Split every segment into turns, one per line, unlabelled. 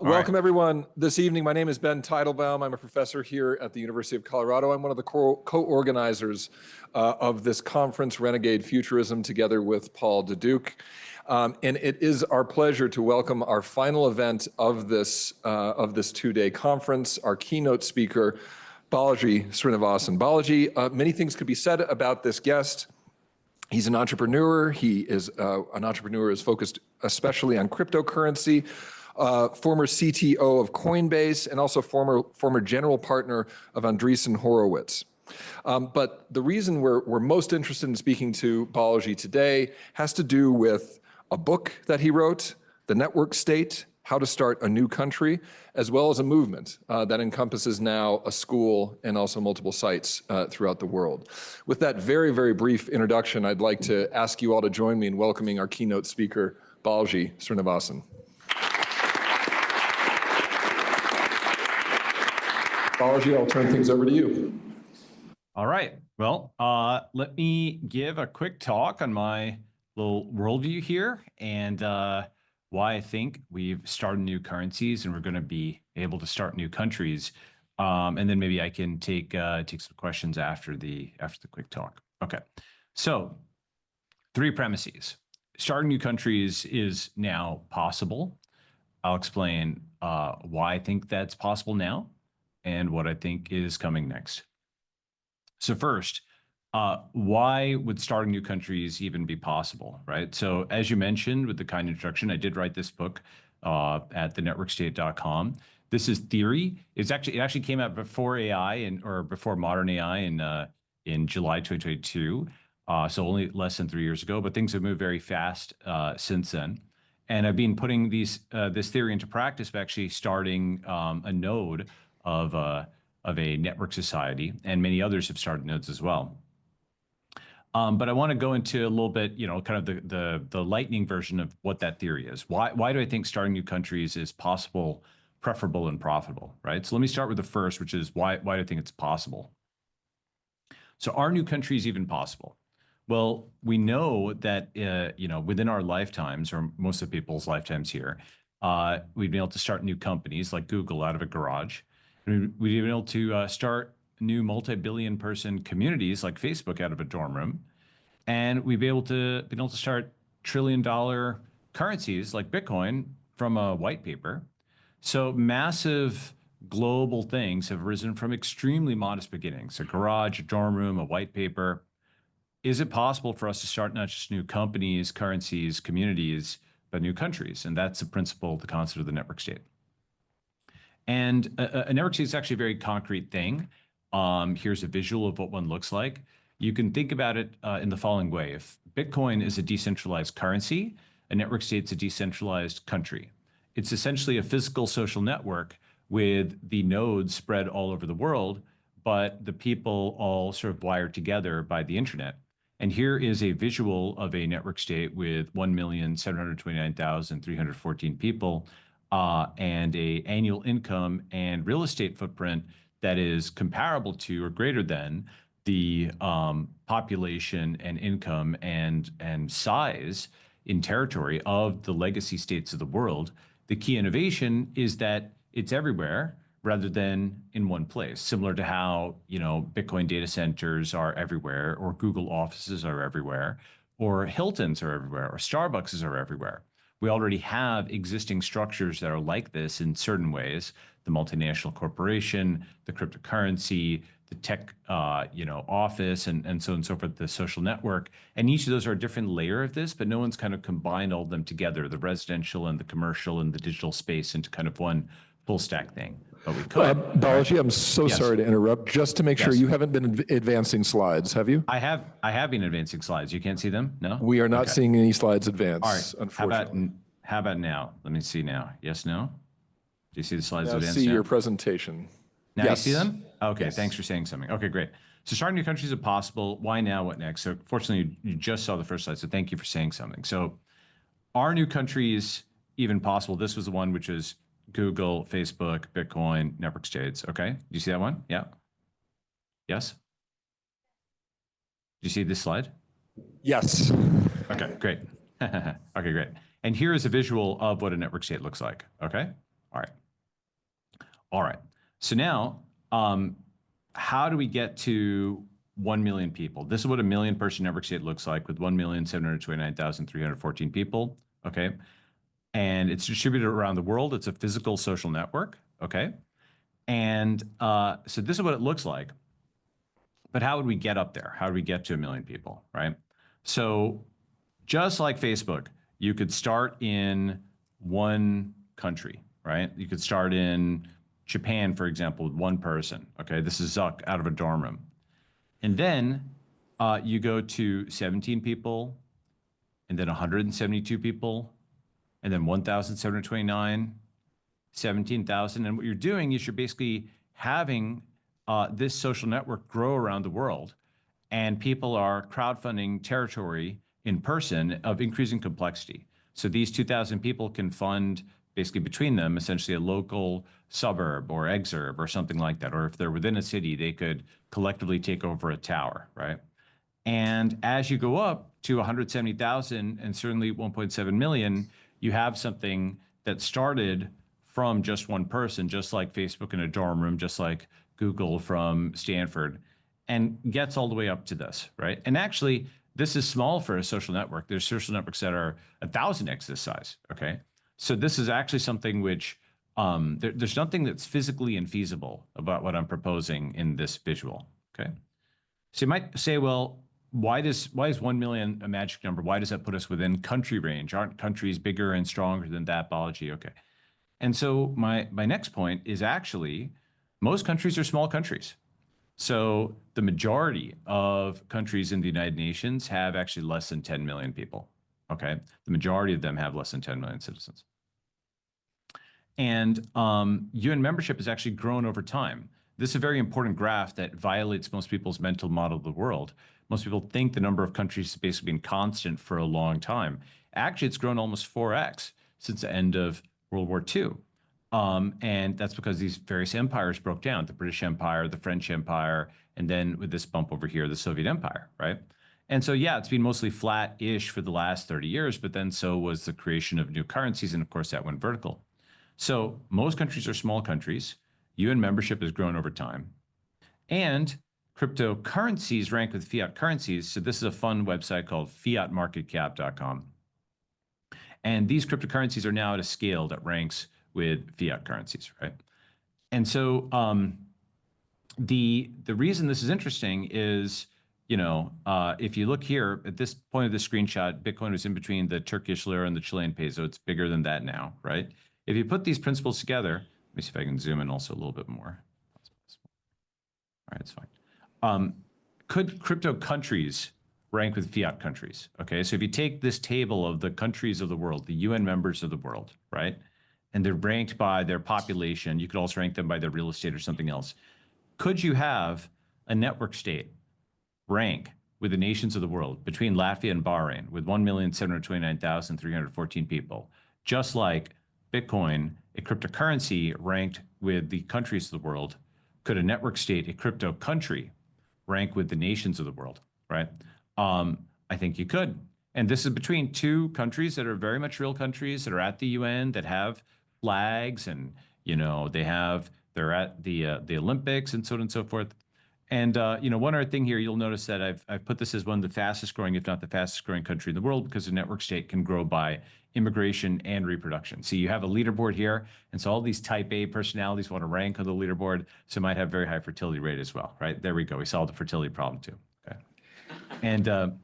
Welcome, everyone. This evening, my name is Ben Teitelbaum. I'm a professor here at the University of Colorado. I'm one of the co-organizers of this conference, Renegade Futurism, together with Paul Duduc. And it is our pleasure to welcome our final event of this two-day conference, our keynote speaker, Balaji Srinivasan. Balaji, many things could be said about this guest. He's an entrepreneur. He is an entrepreneur who is focused especially on cryptocurrency. Former CTO of Coinbase, and also former general partner of Andreessen Horowitz. But the reason we're most interested in speaking to Balaji today has to do with a book that he wrote, The Network State, How to Start a New Country, as well as a movement that encompasses now a school and also multiple sites throughout the world. With that very, very brief introduction, I'd like to ask you all to join me in welcoming our keynote speaker, Balaji Srinivasan. Balaji, I'll turn things over to you.
All right. Well, let me give a quick talk on my little worldview here and why I think we've started new currencies and we're going to be able to start new countries. And then maybe I can take some questions after the quick talk. Okay. So 3 premises. Starting new countries is now possible. I'll explain why I think that's possible now and what I think is coming next. So first, why would starting new countries even be possible, right? So as you mentioned with the kind introduction, I did write this book at thenetworkstate.com. This is theory. It actually came out before AI or before modern AI in July 2022. So only less than 3 years ago, but things have moved very fast since then. And I've been putting this theory into practice by actually starting a node of a network society, and many others have started nodes as well. But I want to go into a little bit, kind of the lightning version of what that theory is. Why do I think starting new countries is possible, preferable, and profitable, right? So let me start with the first, which is why do I think it's possible? So are new countries even possible? Well, we know that within our lifetimes, or most of people's lifetimes here, we've been able to start new companies like Google out of a garage. We've been able to start new multi-billion person communities like Facebook out of a dorm room. And we've been able to start trillion-dollar currencies like Bitcoin from a white paper. So massive global things have risen from extremely modest beginnings, a garage, a dorm room, a white paper. Is it possible for us to start not just new companies, currencies, communities, but new countries? And that's the principle, the concept of the network state. And a network state is actually a very concrete thing. Here's a visual of what one looks like. You can think about it in the following way. If Bitcoin is a decentralized currency, a network state's a decentralized country. It's essentially a physical social network with the nodes spread all over the world, but the people all sort of wired together by the internet. And here is a visual of a network state with 1,729,314 people. And a annual income and real estate footprint that is comparable to or greater than the population and income and size in territory of the legacy states of the world. The key innovation is that it's everywhere rather than in one place, similar to how Bitcoin data centers are everywhere, or Google offices are everywhere, or Hiltons are everywhere, or Starbucks are everywhere. We already have existing structures that are like this in certain ways: the multinational corporation, the cryptocurrency, the tech, office, and so on and so forth, the social network. And each of those are a different layer of this, but no one's kind of combined all of them together, the residential and the commercial and the digital space, into kind of one full stack thing. But we could.
Balaji, right? I'm so sorry to interrupt. Just to make sure, you haven't been advancing slides, have you?
I have been advancing slides. You can't see them? No?
We are not seeing any slides advance,
all right.
Unfortunately.
How about now? Let me see now. Yes, no? Do you see the slides
now
advanced
see
now?
Your presentation.
Now
yes.
You see them? Okay,
yes.
Thanks for saying something. Okay, great. So starting new countries are possible. Why now? What next? So fortunately, you just saw the first slide, so thank you for saying something. So are new countries even possible? This was the one which is Google, Facebook, Bitcoin, network states. Okay, do you see that one? Yeah. Yes? Do you see this slide?
Yes.
Okay, great. Okay, great. And here is a visual of what a network state looks like. Okay. All right. All right. So now, how do we get to 1 million people? This is what a million person network state looks like with 1,729,314 people. Okay. And it's distributed around the world. It's a physical social network. Okay. And so this is what it looks like. But how would we get up there? How do we get to 1 million people, right? So just like Facebook, you could start in one country, right? You could start in Japan, for example, with one person. Okay, this is Zuck out of a dorm room. And then you go to 17 people, and then 172 people, and then 1,729, 17,000. And what you're doing is you're basically having this social network grow around the world, and people are crowdfunding territory in person of increasing complexity. So these 2,000 people can fund basically between them essentially a local suburb or exurb or something like that. Or if they're within a city, they could collectively take over a tower, right? And as you go up to 170,000 and certainly 1.7 million, you have something that started from just one person, just like Facebook in a dorm room, just like Google from Stanford, and gets all the way up to this, right? And actually, this is small for a social network. There's social networks that are 1,000x this size, okay? So this is actually something which, there's nothing that's physically infeasible about what I'm proposing in this visual, okay? So you might say, well, why is 1 million a magic number? Why does that put us within country range? Aren't countries bigger and stronger than that, Balaji? Okay. And so my next point is actually, most countries are small countries. So the majority of countries in the United Nations have actually less than 10 million people, okay? The majority of them have less than 10 million citizens. And UN membership has actually grown over time. This is a very important graph that violates most people's mental model of the world. Most people think the number of countries has basically been constant for a long time. Actually, it's grown almost 4x since the end of World War II. And that's because these various empires broke down, the British Empire, the French Empire, and then with this bump over here, the Soviet Empire, right? And so, yeah, it's been mostly flat-ish for the last 30 years, but then so was the creation of new currencies, and of course that went vertical. So most countries are small countries. UN membership has grown over time. And cryptocurrencies rank with fiat currencies. So this is a fun website called fiatmarketcap.com. And these cryptocurrencies are now at a scale that ranks with fiat currencies, right? And so the reason this is interesting is, you know, if you look here at this point of the screenshot, Bitcoin was in between the Turkish lira and the Chilean peso. It's bigger than that now, right? If you put these principles together, let me see if I can zoom in also a little bit more. All right, it's fine. Could crypto countries rank with fiat countries? Okay, so if you take this table of the countries of the world, the UN members of the world, right? And they're ranked by their population. You could also rank them by their real estate or something else. Could you have a network state rank with the nations of the world between Latvia and Bahrain with 1,729,314 people, just like Bitcoin, a cryptocurrency ranked with the countries of the world? Could a network state, a crypto country, rank with the nations of the world, right? I think you could. And this is between two countries that are very much real countries that are at the UN, that have flags, and, you know, they're at the Olympics and so on and so forth. And, you know, one other thing here, you'll notice that I've put this as one of the fastest growing, if not the fastest growing country in the world, because the network state can grow by immigration and reproduction. So you have a leaderboard here, and so all these type A personalities want to rank on the leaderboard, so might have very high fertility rate as well, right? There we go. We solved the fertility problem too. Okay. And and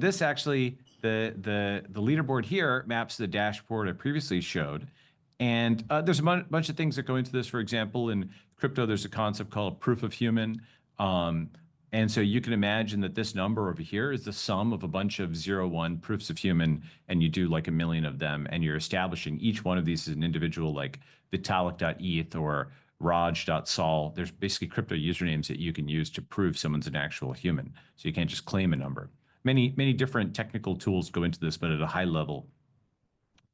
this actually, the leaderboard here maps the dashboard I previously showed. And there's a bunch of things that go into this. For example, in crypto, there's a concept called proof of human. And so you can imagine that this number over here is the sum of a bunch of 0, 1 proofs of human, and you do like 1 million of them, and you're establishing each one of these as an individual, like Vitalik.eth or Raj.sol. There's basically crypto usernames that you can use to prove someone's an actual human. So you can't just claim a number. Many different technical tools go into this, but at a high level,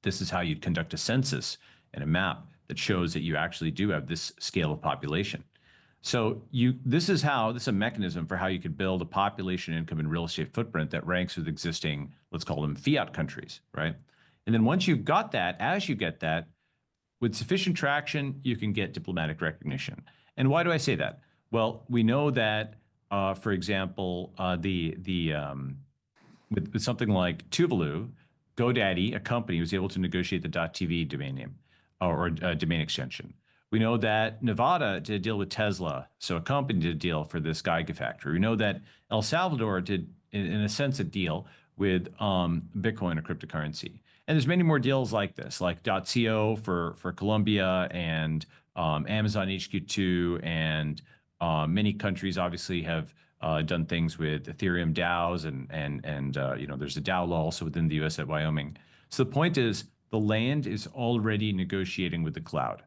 this is how you'd conduct a census and a map that shows that you actually do have this scale of population. So this is a mechanism for how you could build a population, income, and real estate footprint that ranks with existing, let's call them fiat countries, right? And then once you've got that, as you get that, with sufficient traction, you can get diplomatic recognition. And why do I say that? Well, we know that, for example, with something like Tuvalu, GoDaddy, a company, was able to negotiate the .tv domain name or domain extension. We know that Nevada did a deal with Tesla, so a company did a deal for this Gigafactory. We know that El Salvador did, in a sense, a deal with Bitcoin, a cryptocurrency. And there's many more deals like this, like .co for Colombia and Amazon HQ2, and many countries obviously have done things with Ethereum DAOs, and there's a DAO law also within the U.S. at Wyoming. So the point is, the land is already negotiating with the cloud.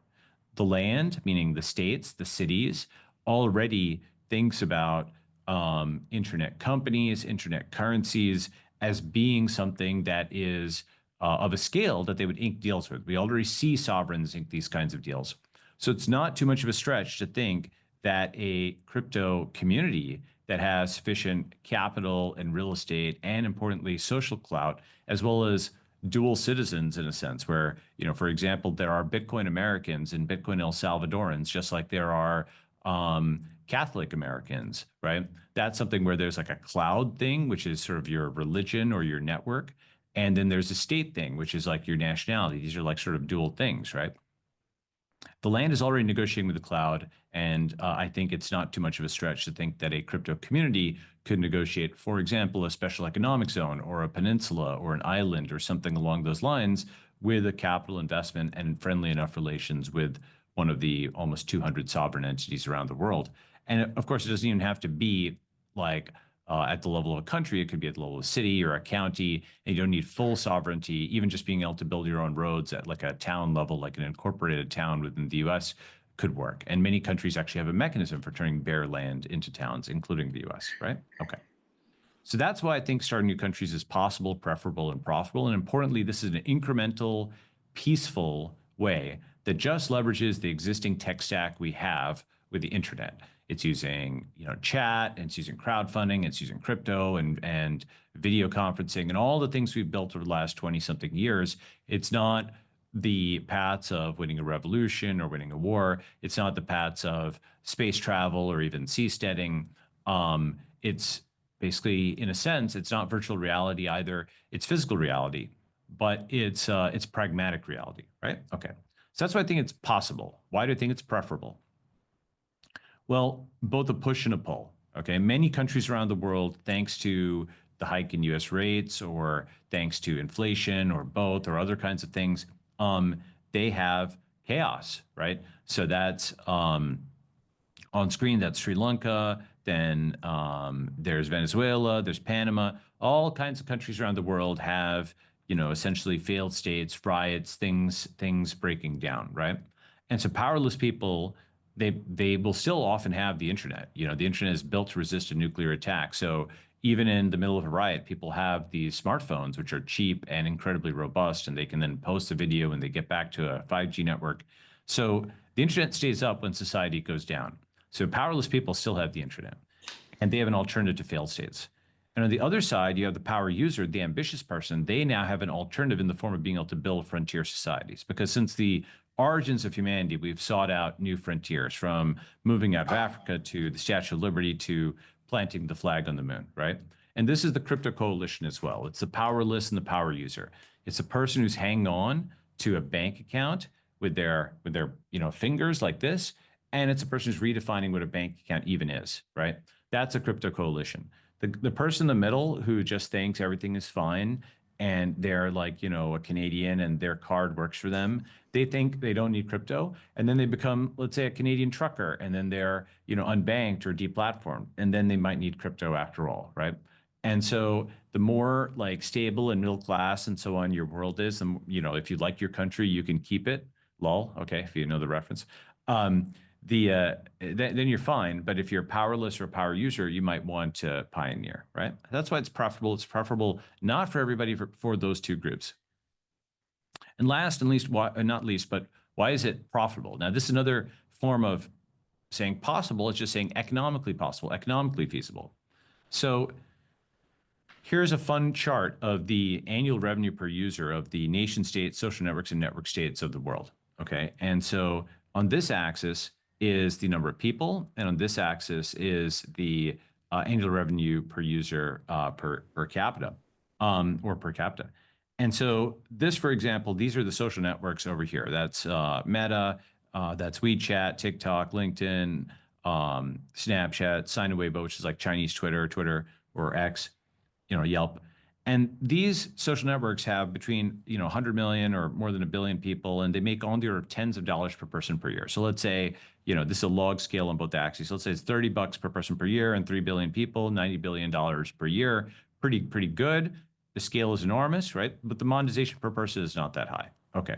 The land, meaning the states, the cities, already thinks about internet companies, internet currencies as being something that is of a scale that they would ink deals with. We already see sovereigns ink these kinds of deals. So it's not too much of a stretch to think that a crypto community that has sufficient capital and real estate and, importantly, social clout, as well as dual citizens in a sense, where, for example, there are Bitcoin Americans and Bitcoin El Salvadorans, just like there are Catholic Americans, right? That's something where there's like a cloud thing, which is sort of your religion or your network. And then there's a state thing, which is like your nationality. These are like sort of dual things, right? The land is already negotiating with the cloud, and I think it's not too much of a stretch to think that a crypto community could negotiate, for example, a special economic zone or a peninsula or an island or something along those lines with a capital investment and friendly enough relations with one of the almost 200 sovereign entities around the world. And of course, it doesn't even have to be like at the level of a country. It could be at the level of a city or a county, and you don't need full sovereignty. Even just being able to build your own roads at like a town level, like an incorporated town within the US, could work. And many countries actually have a mechanism for turning bare land into towns, including the US, right? Okay. So that's why I think starting new countries is possible, preferable, and profitable. And importantly, this is an incremental, peaceful way that just leverages the existing tech stack we have with the internet. It's using, chat, and it's using crowdfunding, it's using crypto and video conferencing and all the things we've built over the last 20-something years. It's not the paths of winning a revolution or winning a war. It's not the paths of space travel or even seasteading. It's basically, in a sense, it's not virtual reality either. It's physical reality, but it's pragmatic reality, right? Okay. So that's why I think it's possible. Why do I think it's preferable? Well, both a push and a pull. Okay, many countries around the world, thanks to the hike in U.S. rates, or thanks to inflation, or both, or other kinds of things, they have chaos, right? So that's on screen. That's Sri Lanka. Then there's Venezuela. There's Panama. All kinds of countries around the world have, essentially failed states, riots, things breaking down, right? And so powerless people, they will still often have the internet. The internet is built to resist a nuclear attack. So even in the middle of a riot, people have these smartphones, which are cheap and incredibly robust, and they can then post a video when they get back to a 5G network. So the internet stays up when society goes down. So powerless people still have the internet, and they have an alternative to failed states. And on the other side, you have the power user, the ambitious person. They now have an alternative in the form of being able to build frontier societies, because since the origins of humanity, we've sought out new frontiers, from moving out of Africa to the Statue of Liberty to planting the flag on the moon, right? And this is the crypto coalition as well. It's the powerless and the power user. It's a person who's hanging on to a bank account with their fingers like this, and it's a person who's redefining what a bank account even is, right? That's a crypto coalition. The person in the middle who just thinks everything is fine, and they're like, a Canadian and their card works for them. They think they don't need crypto. And then they become, let's say, a Canadian trucker, and then they're, unbanked or deplatformed. And then they might need crypto after all, right? And so the more like stable and middle class and so on your world is, if you like your country, you can keep it. Lol. Okay. If you know the reference. Then you're fine. But if you're powerless or a power user, you might want to pioneer, right? That's why it's preferable. It's preferable not for everybody, for those two groups. And last and least, not least, but why is it profitable? Now, this is another form of saying possible. It's just saying economically possible, economically feasible. So here's a fun chart of the annual revenue per user of the nation states, social networks, and network states of the world. Okay. And so on this axis is the number of people, and on this axis is the annual revenue per user per capita or per capita. And so this, for example, these are the social networks over here. That's Meta, that's WeChat, TikTok, LinkedIn, Snapchat, Sina Weibo, which is like Chinese Twitter or X, Yelp. And these social networks have between 100 million or more than a billion people, and they make on the order of tens of dollars per person per year. So let's say this is a log scale on both axes. So let's say it's $30 per person per year, and 3 billion people, $90 billion per year. Pretty good. The scale is enormous, right? But the monetization per person is not that high. Okay.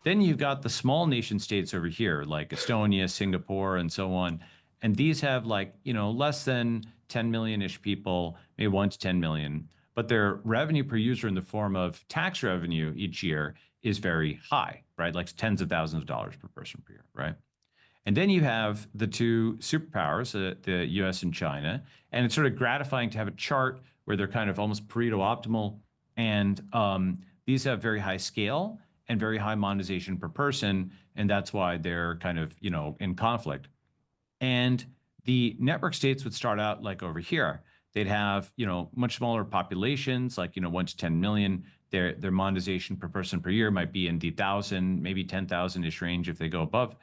Then you've got the small nation states over here, like Estonia, Singapore, and so on. And these have less than 10 million-ish people, maybe 1 to 10 million. But their revenue per user in the form of tax revenue each year is very high, right? Like tens of thousands of dollars per person per year, right? And then you have the two superpowers, the US and China. And it's sort of gratifying to have a chart where they're kind of almost Pareto optimal. And these have very high scale and very high monetization per person. And that's why they're kind of, in conflict. And the network states would start out like over here. They'd have, much smaller populations, like, 1 to 10 million. Their monetization per person per year might be in the 1,000, maybe 10,000-ish range if they go above.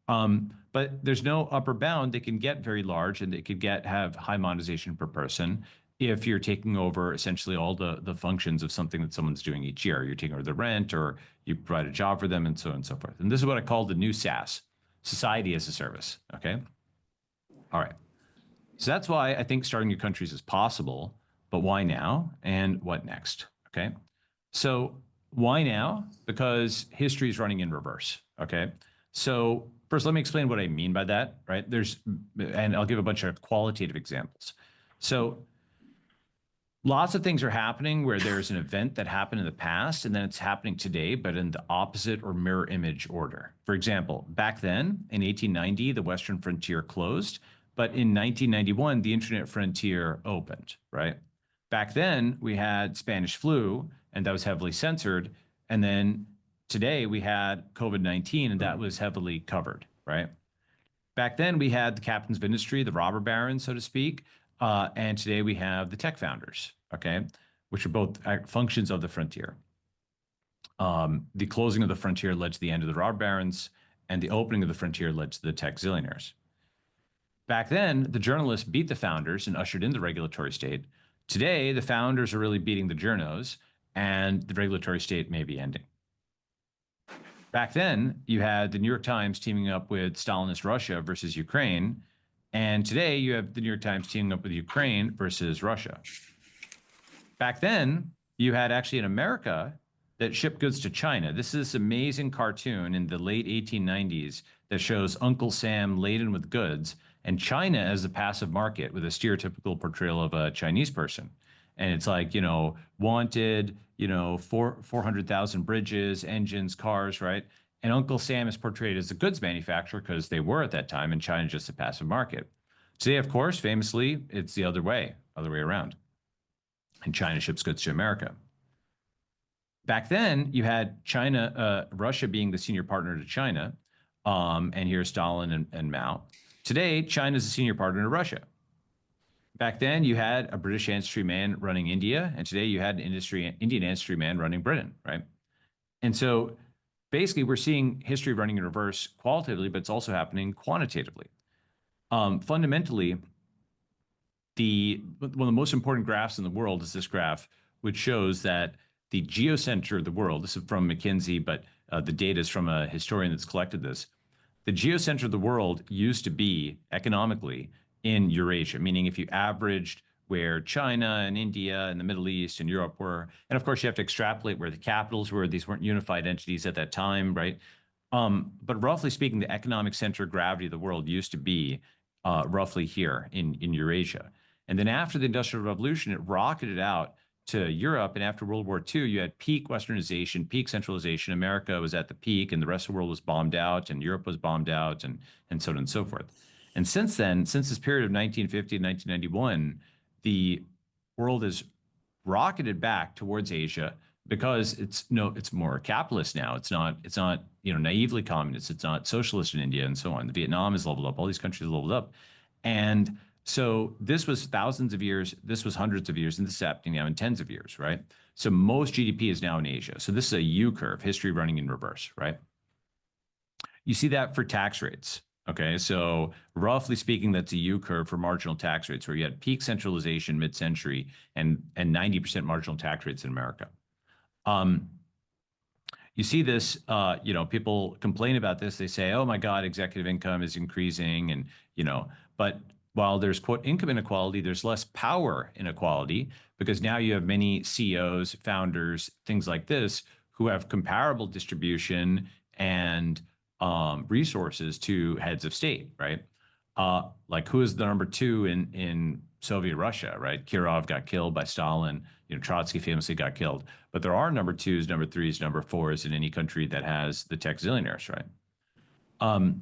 But there's no upper bound. They can get very large, and they could have high monetization per person if you're taking over essentially all the functions of something that someone's doing each year. You're taking over the rent, or you provide a job for them, and so on and so forth. And this is what I call the new SaaS, society as a service. Okay. All right. So that's why I think starting new countries is possible, but why now and what next? Okay. So why now? Because history is running in reverse. Okay. So first, let me explain what I mean by that, right? And I'll give a bunch of qualitative examples. So lots of things are happening where there's an event that happened in the past and then it's happening today, but in the opposite or mirror image order. For example, back then in 1890, the Western frontier closed, but in 1991, the internet frontier opened, right? Back then we had Spanish flu and that was heavily censored. And then today we had COVID-19 and that was heavily covered, right? Back then we had the captains of industry, the robber barons, so to speak. And today we have the tech founders, okay, which are both functions of the frontier. The closing of the frontier led to the end of the robber barons, and the opening of the frontier led to the tech zillionaires. Back then, the journalists beat the founders and ushered in the regulatory state. Today, the founders are really beating the journos, and the regulatory state may be ending. Back then, you had the New York Times teaming up with Stalinist Russia versus Ukraine. And today you have the New York Times teaming up with Ukraine versus Russia. Back then, you had actually in America that shipped goods to China. This is this amazing cartoon in the late 1890s that shows Uncle Sam laden with goods and China as the passive market with a stereotypical portrayal of a Chinese person. And it's like, wanted, 400,000 bridges, engines, cars, right? And Uncle Sam is portrayed as a goods manufacturer because they were at that time, and China just a passive market. Today, of course, famously, it's the other way around. And China ships goods to America. Back then, you had Russia being the senior partner to China, and here's Stalin and Mao. Today, China is a senior partner to Russia. Back then, you had a British ancestry man running India, and today you had an Indian ancestry man running Britain, right? And so basically, we're seeing history running in reverse qualitatively, but it's also happening quantitatively. Fundamentally, one of the most important graphs in the world is this graph, which shows that the geocenter of the world, this is from McKinsey, but the data is from a historian that's collected this. The geocenter of the world used to be economically in Eurasia, meaning if you averaged where China and India and the Middle East and Europe were, and of course you have to extrapolate where the capitals were. These weren't unified entities at that time, right? But roughly speaking, the economic center of gravity of the world used to be roughly here in Eurasia. And then after the Industrial Revolution, it rocketed out to Europe. And after World War II, you had peak Westernization, peak centralization. America was at the peak and the rest of the world was bombed out and Europe was bombed out and so on and so forth. And since then, since this period of 1950 to 1991, the world has rocketed back towards Asia, because it's more capitalist now. It's not naively communist. It's not socialist in India and so on. Vietnam is leveled up. All these countries are leveled up, and so this was thousands of years. This was hundreds of years, and this is happening now in tens of years, right? So most GDP is now in Asia. So this is a U curve, history running in reverse, right? You see that for tax rates. Okay, so roughly speaking, that's a U curve for marginal tax rates, where you had peak centralization mid-century and 90% marginal tax rates in America. You see this, people complain about this. They say, oh my God, executive income is increasing. And, but while there's quote income inequality, there's less power inequality, because now you have many CEOs, founders, things like this, who have comparable distribution and resources to heads of state, right? Like who is the number two in Soviet Russia, right? Kirov got killed by Stalin. Trotsky famously got killed. But there are number twos, number threes, number fours in any country that has the tech zillionaires, right?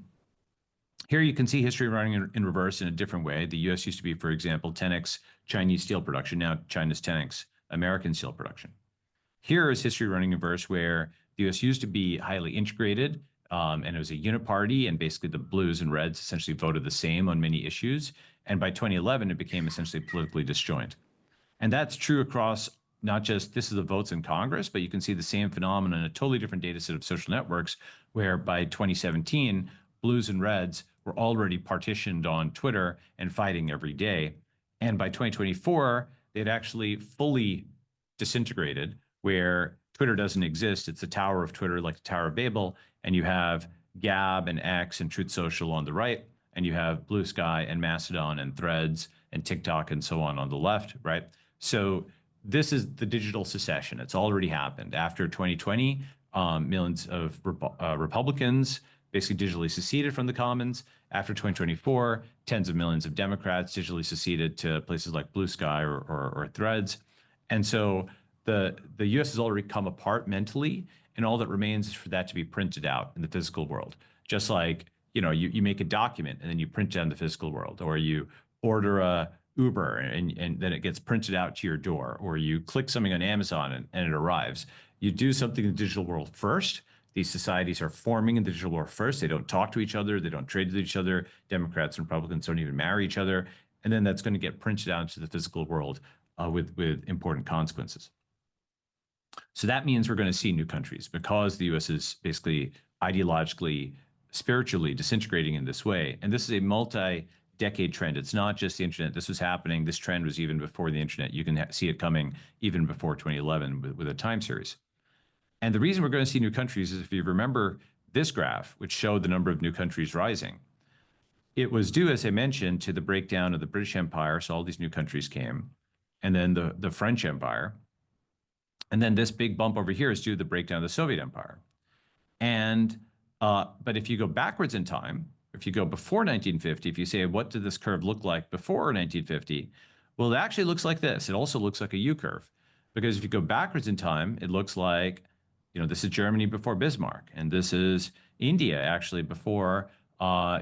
Here you can see history running in reverse in a different way. The US used to be, for example, 10x Chinese steel production. Now China's 10x American steel production. Here is history running in reverse, where the US used to be highly integrated, and it was a uniparty, and basically the blues and reds essentially voted the same on many issues. And by 2011, it became essentially politically disjoint. And that's true across not just, this is the votes in Congress, but you can see the same phenomenon in a totally different data set of social networks, where by 2017, blues and reds were already partitioned on Twitter and fighting every day. And by 2024, they'd actually fully disintegrated, where Twitter doesn't exist. It's the tower of Twitter, like the Tower of Babel. And you have Gab and X and Truth Social on the right, and you have Blue Sky and Mastodon and Threads and TikTok and so on the left, right? So this is the digital secession. It's already happened. After 2020, millions of Republicans basically digitally seceded from the commons. After 2024, tens of millions of Democrats digitally seceded to places like Blue Sky or Threads. And so the US has already come apart mentally, and all that remains is for that to be printed out in the physical world. Just like, you make a document and then you print it out in the physical world, or you order a Uber and then it gets printed out to your door, or you click something on Amazon and it arrives. You do something in the digital world first. These societies are forming in the digital world first. They don't talk to each other. They don't trade with each other. Democrats and Republicans don't even marry each other. And then that's going to get printed out into the physical world with important consequences. So that means we're going to see new countries, because the US is basically ideologically, spiritually disintegrating in this way. And this is a multi-decade trend. It's not just the internet. This was happening. This trend was even before the internet. You can see it coming even before 2011 with a time series. And the reason we're going to see new countries is, if you remember this graph, which showed the number of new countries rising, it was due, as I mentioned, to the breakdown of the British Empire. So all these new countries came, and then the French Empire. And then this big bump over here is due to the breakdown of the Soviet Empire. And but if you go backwards in time, if you go before 1950, if you say, what did this curve look like before 1950? Well, it actually looks like this. It also looks like a U curve, because if you go backwards in time, it looks like, this is Germany before Bismarck, and this is India actually before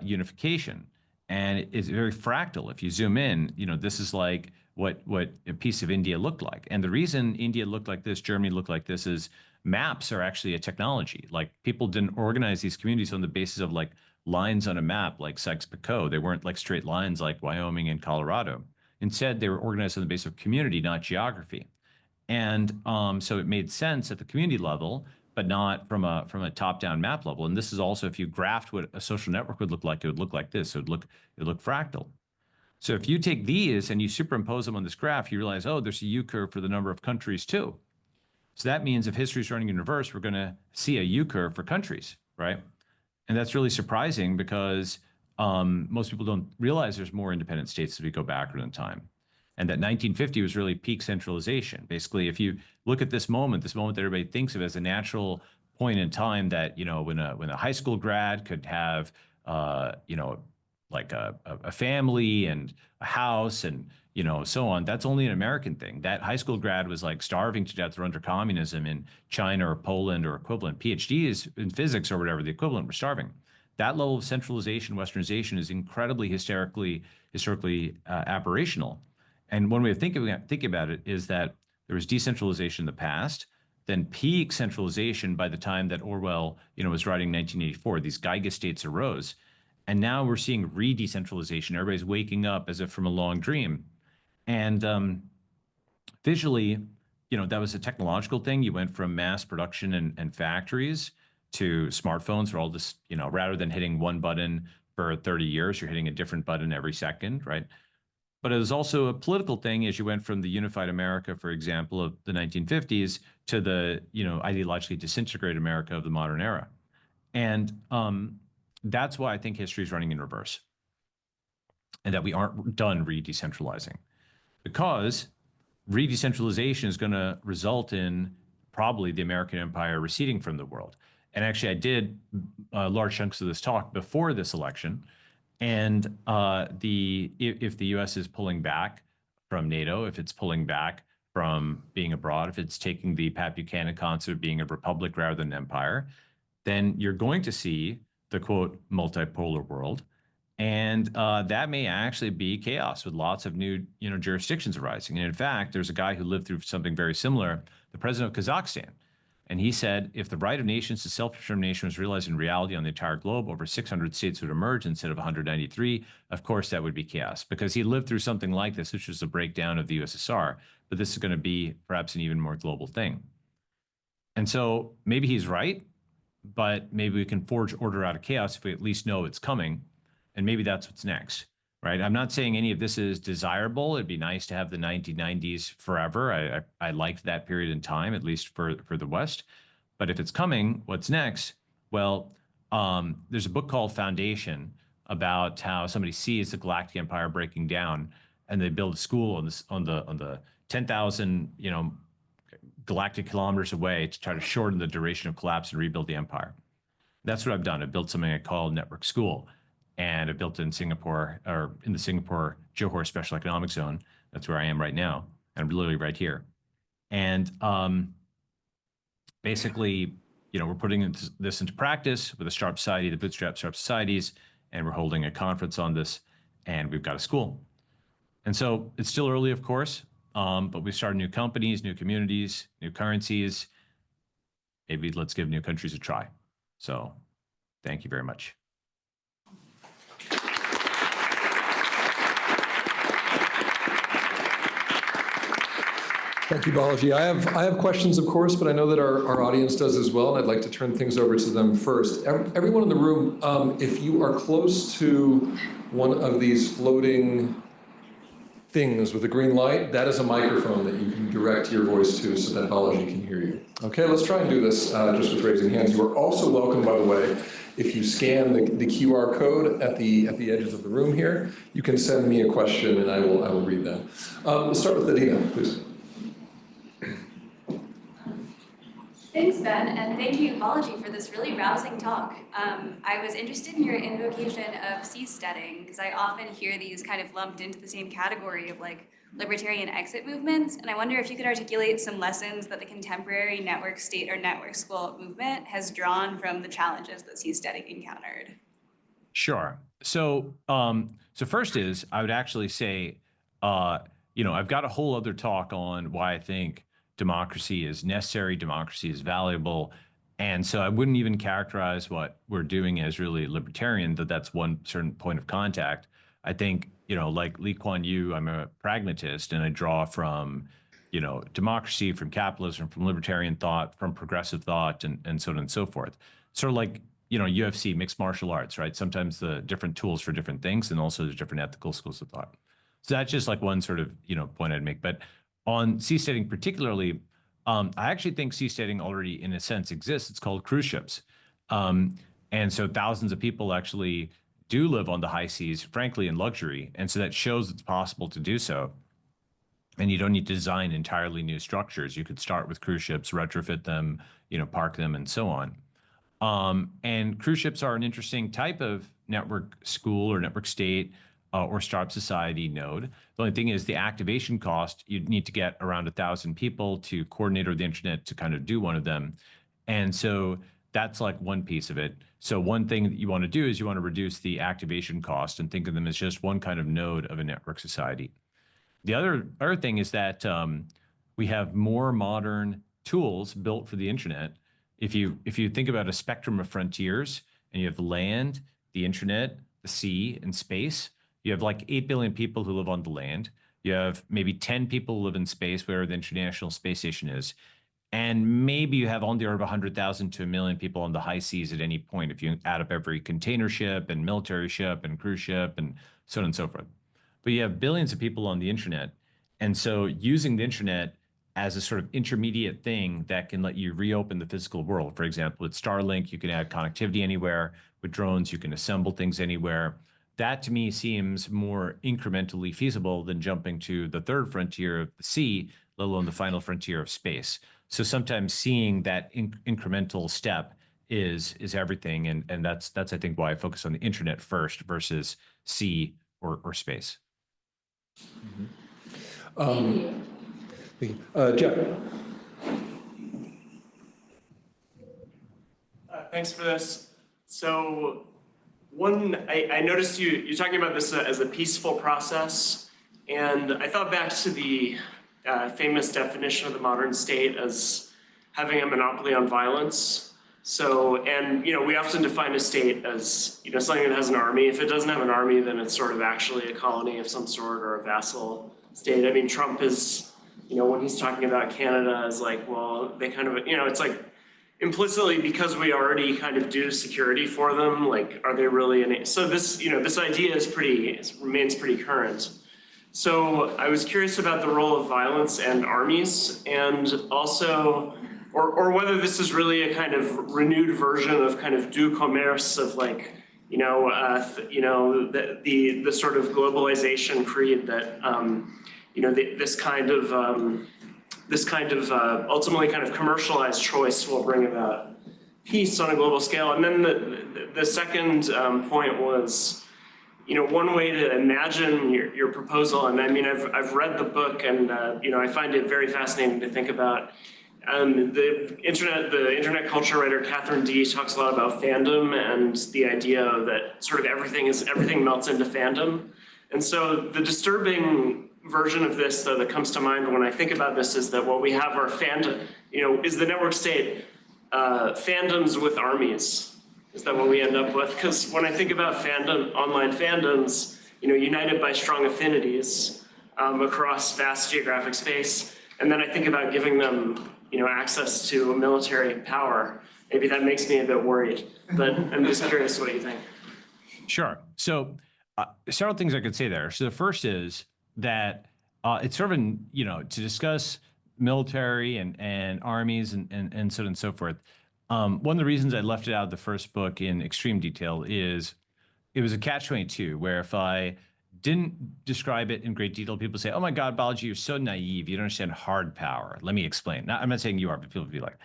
unification. And it's very fractal. If you zoom in, this is like what a piece of India looked like. And the reason India looked like this, Germany looked like this, is maps are actually a technology. Like, people didn't organize these communities on the basis of like lines on a map like Sykes-Picot. They weren't like straight lines like Wyoming and Colorado. Instead, they were organized on the basis of community, not geography. And so it made sense at the community level, but not from a top-down map level. And this is also, if you graphed what a social network would look like, it would look like this. It would look fractal. So if you take these and you superimpose them on this graph, you realize, oh, there's a U curve for the number of countries too. So that means if history is running in reverse, we're going to see a U curve for countries, right? And that's really surprising, because most people don't realize there's more independent states as we go backward in time. And that 1950 was really peak centralization. Basically, if you look at this moment that everybody thinks of as a natural point in time, that, when a high school grad could have, like a family and a house and, so on, that's only an American thing. That high school grad was like starving to death or under communism in China or Poland or equivalent. PhDs in physics or whatever, the equivalent, were starving. That level of centralization, westernization, is incredibly historically aberrational. And one way of thinking about it is that there was decentralization in the past, then peak centralization by the time that Orwell, was writing 1984. These Giga states arose. And now we're seeing re-decentralization. Everybody's waking up as if from a long dream. And visually, that was a technological thing. You went from mass production and factories to smartphones where all this, rather than hitting one button for 30 years, you're hitting a different button every second, right? But it was also a political thing as you went from the unified America, for example, of the 1950s to the, ideologically disintegrated America of the modern era. And that's why I think history is running in reverse and that we aren't done re-decentralizing, because re-decentralization is going to result in probably the American empire receding from the world. And actually, I did large chunks of this talk before this election. And if the U.S. is pulling back from NATO, if it's pulling back from being abroad, if it's taking the Pat Buchanan concept of being a republic rather than an empire, then you're going to see the, quote, multipolar world. And that may actually be chaos with lots of new, jurisdictions arising. And in fact, there's a guy who lived through something very similar, the president of Kazakhstan. And he said, if the right of nations to self-determination was realized in reality on the entire globe, over 600 states would emerge instead of 193. Of course, that would be chaos, because he lived through something like this, which was the breakdown of the USSR. But this is going to be perhaps an even more global thing. And so maybe he's right, but maybe we can forge order out of chaos if we at least know it's coming. And maybe that's what's next, right? I'm not saying any of this is desirable. It'd be nice to have the 1990s forever. I liked that period in time, at least for the West. But if it's coming, what's next? Well, there's a book called Foundation about how somebody sees the Galactic Empire breaking down, and they build a school on the 10,000 galactic kilometers away to try to shorten the duration of collapse and rebuild the empire. That's what I've done. I built something I call Network School. And I built it in Singapore, or in the Singapore Johor Special Economic Zone. That's where I am right now. And I'm literally right here. And basically, we're putting this into practice with a Sharp Society, the Bootstrap Sharp Societies, and we're holding a conference on this, and we've got a school. And so it's still early, of course, but we've started new companies, new communities, new currencies. Maybe let's give new countries a try. So thank you very much.
Thank you, Balaji. I have questions, of course, but I know that our audience does as well, and I'd like to turn things over to them first. Everyone in the room, if you are close to one of these floating things with a green light, that is a microphone that you can direct your voice to so that Balaji can hear you. Okay, let's try and do this just with raising hands. You are also welcome, by the way, if you scan the QR code at the edges of the room here, you can send me a question and I will read that. Let's start with Adina, please.
Thanks, Ben, and thank you, Balaji, for this really rousing talk. I was interested in your invocation of seasteading, because I often hear these kind of lumped into the same category of like libertarian exit movements, and I wonder if you could articulate some lessons that the contemporary network state or network school movement has drawn from the challenges that seasteading encountered.
Sure. So, first is, I would actually say, I've got a whole other talk on why I think democracy is necessary, democracy is valuable. And so I wouldn't even characterize what we're doing as really libertarian, that's one certain point of contact. I think, like Lee Kuan Yew, I'm a pragmatist and I draw from, democracy, from capitalism, from libertarian thought, from progressive thought, and so on and so forth. Sort of like, UFC, mixed martial arts, right? Sometimes the different tools for different things, and also there's different ethical schools of thought. So that's just like one sort of, point I'd make. But on seasteading particularly, I actually think seasteading already, in a sense, exists. It's called cruise ships. And so thousands of people actually do live on the high seas, frankly, in luxury. And so that shows it's possible to do so. And you don't need to design entirely new structures. You could start with cruise ships, retrofit them, park them, and so on. And cruise ships are an interesting type of network school or network state or startup society node. The only thing is the activation cost, you'd need to get around 1,000 people to coordinate over the internet to kind of do one of them. And so that's like one piece of it. So one thing that you want to do is you want to reduce the activation cost and think of them as just one kind of node of a network society. The other thing is that we have more modern tools built for the internet. If you think about a spectrum of frontiers, and you have the land, the internet, the sea, and space, you have like 8 billion people who live on the land. You have maybe 10 people who live in space, where the International Space Station is. And maybe you have on the order of 100,000 to 1 million people on the high seas at any point, if you add up every container ship and military ship and cruise ship and so on and so forth. But you have billions of people on the internet. And so using the internet as a sort of intermediate thing that can let you reopen the physical world. For example, with Starlink, you can add connectivity anywhere. With drones, you can assemble things anywhere. That to me seems more incrementally feasible than jumping to the third frontier of the sea, let alone the final frontier of space. So sometimes seeing that incremental step is everything, and that's I think why I focus on the internet first versus sea or space.
Jeff.
Thanks for this. So I noticed you're talking about this as a peaceful process, and I thought back to the famous definition of the modern state as having a monopoly on violence. So, and we often define a state as something that has an army. If it doesn't have an army, then it's sort of actually a colony of some sort or a vassal state. I mean, Trump is, when he's talking about Canada, is like, well, they kind of, it's like implicitly, because we already kind of do security for them, like, are they really so this, this idea remains pretty current. So I was curious about the role of violence and armies, and also, or whether this is really a kind of renewed version of kind of du commerce, of like, the sort of globalization creed that, this kind of ultimately kind of commercialized choice will bring about peace on a global scale. And then the second point was, one way to imagine your proposal, and I mean, I've read the book, and I find it very fascinating to think about. The internet culture writer Catherine D talks a lot about fandom and the idea that sort of everything melts into fandom. And so the disturbing version of this, though, that comes to mind when I think about this is that what we have are fandom, is the network state fandoms with armies. Is that what we end up with? Because when I think about online fandoms, united by strong affinities across vast geographic space, and then I think about giving them, access to a military power. Maybe that makes me a bit worried, but I'm just curious what you think.
Sure. So several things I could say there. So the first is that it's sort of to discuss military and armies and so on and so forth. One of the reasons I left it out of the first book in extreme detail is it was a catch-22, where if I didn't describe it in great detail, people say, oh my God, Balaji, you're so naive. You don't understand hard power. Let me explain. I'm not saying you are, but people would be like,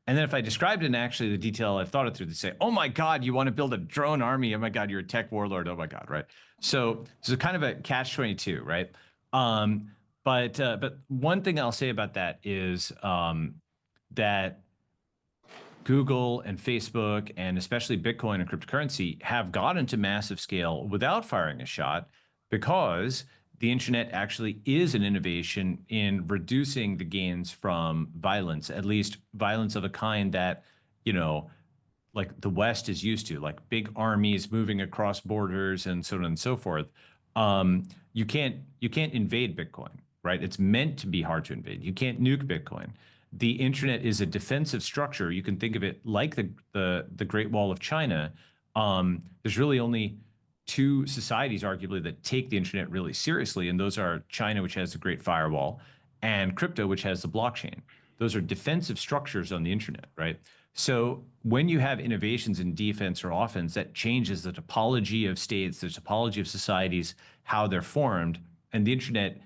and then if I described it in actually the detail, I've thought it through, they say, oh my God, you want to build a drone army? Oh my God, you're a tech warlord. Oh my God, right? So kind of a catch-22, right? But one thing I'll say about that is that Google and Facebook, and especially Bitcoin and cryptocurrency, have gotten to massive scale without firing a shot, because the internet actually is an innovation in reducing the gains from violence, at least violence of a kind that, like the West is used to, like big armies moving across borders and so on and so forth. You can't invade Bitcoin, right? It's meant to be hard to invade. You can't nuke Bitcoin. The internet is a defensive structure. You can think of it like the Great Wall of China. There's really only two societies, arguably, that take the internet really seriously, and those are China, which has the Great Firewall, and crypto, which has the blockchain. Those are defensive structures on the internet, right? So when you have innovations in defense or offense, that changes the topology of states, the topology of societies, how they're formed, and the internet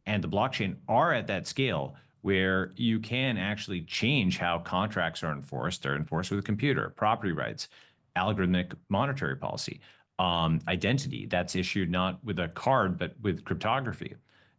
and the blockchain are at that scale where you can actually change how contracts are enforced. They're enforced with a computer, property rights, algorithmic monetary policy, identity that's issued not with a card, but with cryptography.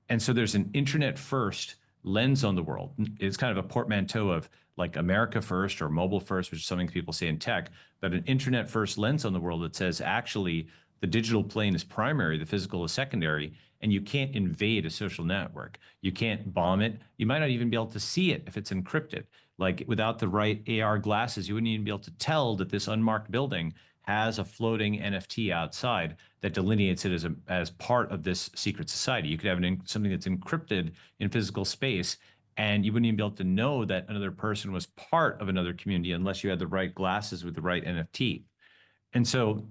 And so there's an internet first lens on the world. It's kind of a portmanteau of like America first or mobile first, which is something people say in tech, but an internet first lens on the world that says actually the digital plane is primary, the physical is secondary, and you can't invade a social network. You can't bomb it. You might not even be able to see it if it's encrypted. Like without the right AR glasses, you wouldn't even be able to tell that this unmarked building has a floating NFT outside that delineates it as part of this secret society. You could have something that's encrypted in physical space, and you wouldn't even be able to know that another person was part of another community unless you had the right glasses with the right NFT. And so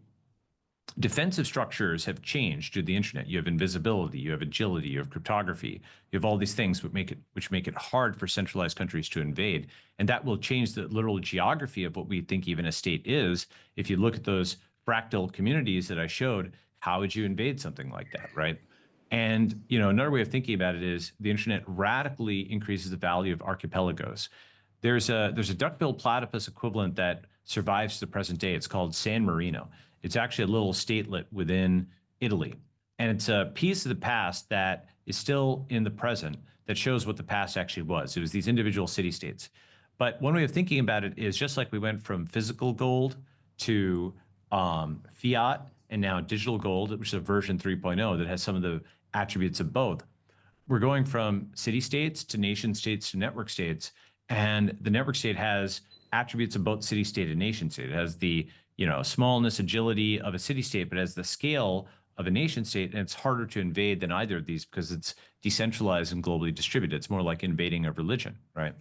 defensive structures have changed through the internet. You have invisibility, you have agility, you have cryptography, you have all these things which make it hard for centralized countries to invade. And that will change the literal geography of what we think even a state is. If you look at those fractal communities that I showed, how would you invade something like that, right? And another way of thinking about it is the internet radically increases the value of archipelagos. There's a duck-billed platypus equivalent that survives to the present day. It's called San Marino. It's actually a little statelet within Italy. And it's a piece of the past that is still in the present that shows what the past actually was. It was these individual city-states. But one way of thinking about it is just like we went from physical gold to fiat and now digital gold, which is a version 3.0 that has some of the attributes of both. We're going from city-states to nation-states to network states. And the network state has attributes of both city-state and nation-state. It has the smallness, agility of a city-state, but has the scale of a nation-state, and it's harder to invade than either of these because it's decentralized and globally distributed. It's more like invading a religion, right?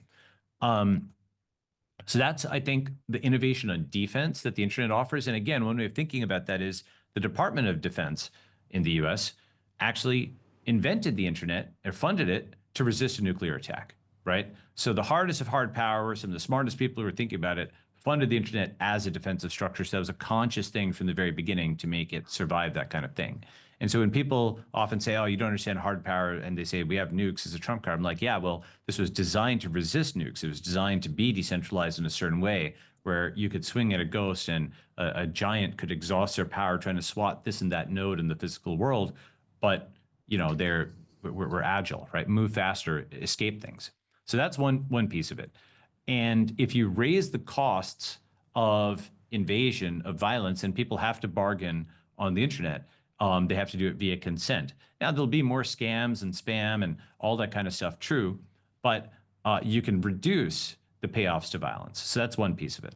So that's, I think, the innovation on defense that the internet offers. And again, one way of thinking about that is the Department of Defense in the US actually invented the internet or funded it to resist a nuclear attack, right? So the hardest of hard power, some of the smartest people who were thinking about it, funded the internet as a defensive structure. So that was a conscious thing from the very beginning to make it survive that kind of thing. And so when people often say, oh, you don't understand hard power, and they say we have nukes as a trump card, I'm like, yeah, well, this was designed to resist nukes. It was designed to be decentralized in a certain way where you could swing at a ghost and a giant could exhaust their power trying to swat this and that node in the physical world. But, we're agile, right? Move faster, escape things. So that's one piece of it. And if you raise the costs of invasion, of violence, and people have to bargain on the internet, they have to do it via consent. Now, there'll be more scams and spam and all that kind of stuff, true, but you can reduce the payoffs to violence. So that's one piece of it.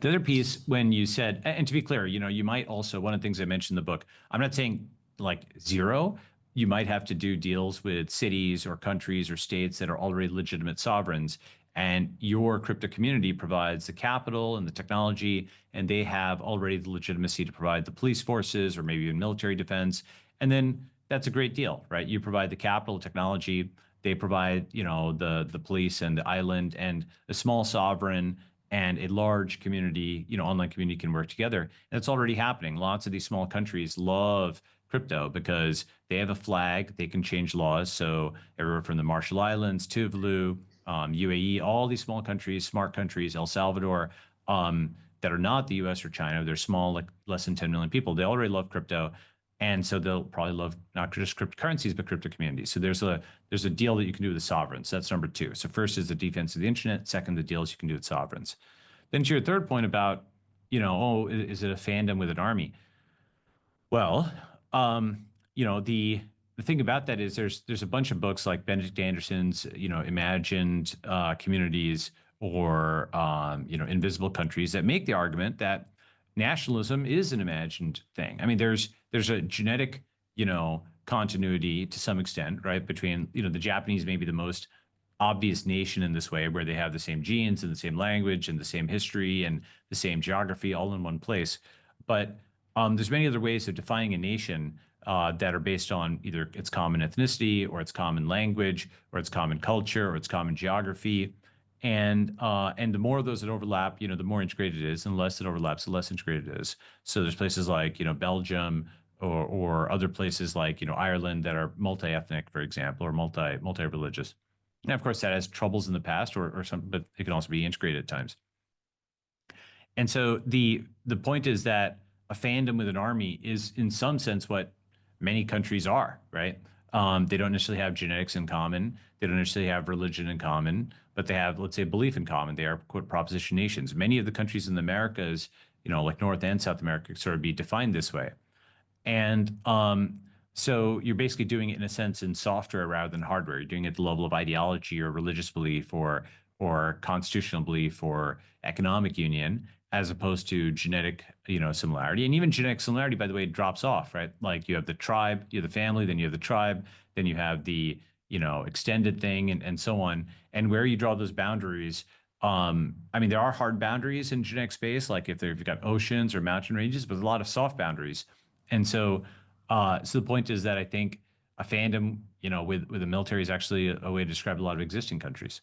The other piece, when you said, and to be clear, you might also, one of the things I mentioned in the book, I'm not saying like zero. You might have to do deals with cities or countries or states that are already legitimate sovereigns, and your crypto community provides the capital and the technology, and they have already the legitimacy to provide the police forces or maybe even military defense. And then that's a great deal, right? You provide the capital, technology, they provide, the police and the island, and a small sovereign and a large community, online community can work together. And it's already happening. Lots of these small countries love crypto because they have a flag, they can change laws. So everywhere from the Marshall Islands, Tuvalu, UAE, all these small countries, smart countries, El Salvador, that are not the US or China, they're small, like less than 10 million people. They already love crypto. And so they'll probably love not just cryptocurrencies, but crypto communities. So there's a deal that you can do with the sovereigns. That's number two. So first is the defense of the internet. Second, the deals you can do with sovereigns. Then to your third point about, is it a fandom with an army? Well, the thing about that is there's a bunch of books like Benedict Anderson's, Imagined Communities or, Invisible Countries that make the argument that nationalism is an imagined thing. I mean, there's a genetic, continuity to some extent, right? Between, the Japanese may be the most obvious nation in this way, where they have the same genes and the same language and the same history and the same geography all in one place. But there's many other ways of defining a nation that are based on either its common ethnicity or its common language or its common culture or its common geography. And the more of those that overlap, the more integrated it is, and the less it overlaps, the less integrated it is. So there's places like, Belgium or other places like, Ireland that are multi-ethnic, for example, or multi-religious. And of course that has troubles in the past or some, but it can also be integrated at times. And so the point is that a fandom with an army is in some sense what many countries are, right? They don't necessarily have genetics in common. They don't necessarily have religion in common, but they have, let's say, belief in common. They are, quote, proposition nations. Many of the countries in the Americas, like North and South America, sort of be defined this way. And So you're basically doing it in a sense in software rather than hardware. You're doing it at the level of ideology or religious belief or constitutional belief or economic union, as opposed to genetic, similarity. And even genetic similarity, by the way, drops off, right? Like you have the tribe, you have the family, then you have the tribe, then you have the, extended thing and so on. And where you draw those boundaries, there are hard boundaries in genetic space, like if you've got oceans or mountain ranges, but there's a lot of soft boundaries. And so the point is that I think a fandom, with the military is actually a way to describe a lot of existing countries.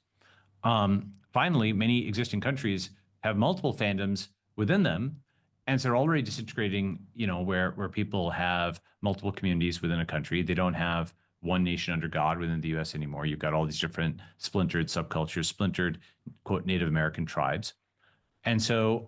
Finally, many existing countries have multiple fandoms within them, and so they're already disintegrating, where people have multiple communities within a country. They don't have one nation under God within the US anymore. You've got all these different splintered subcultures, splintered, quote, Native American tribes. And so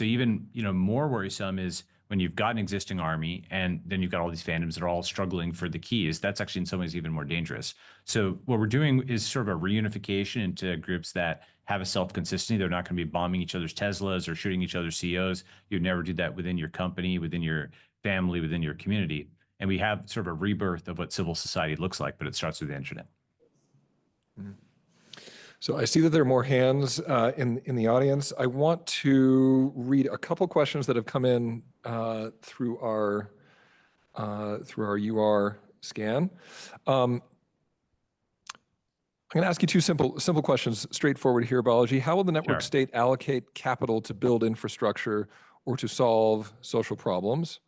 even, more worrisome is when you've got an existing army and then you've got all these fandoms that are all struggling for the keys. That's actually in some ways even more dangerous. So what we're doing is sort of a reunification into groups that have a self-consistency. They're not going to be bombing each other's Teslas or shooting each other's CEOs. You'd never do that within your company, within your family, within your community. And we have sort of a rebirth of what civil society looks like, but it starts with the internet.
So I see that there are more hands in the audience. I want to read a couple questions that have come in through our UR scan. I'm going to ask you two simple questions, straightforward here, Balaji. How will the network
Sure.
state allocate capital to build infrastructure or to solve social problems?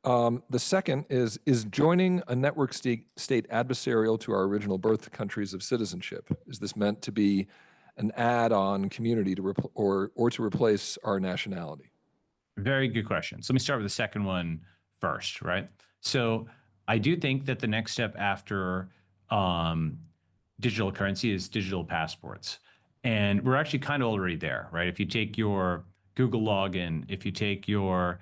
The second is joining a network state adversarial to our original birth countries of citizenship? Is this meant to be an add-on community to or to replace our nationality?
Very good question. So let me start with the second one first, right? So I do think that the next step after digital currency is digital passports. And we're actually kind of already there, right? If you take your Google login, if you take your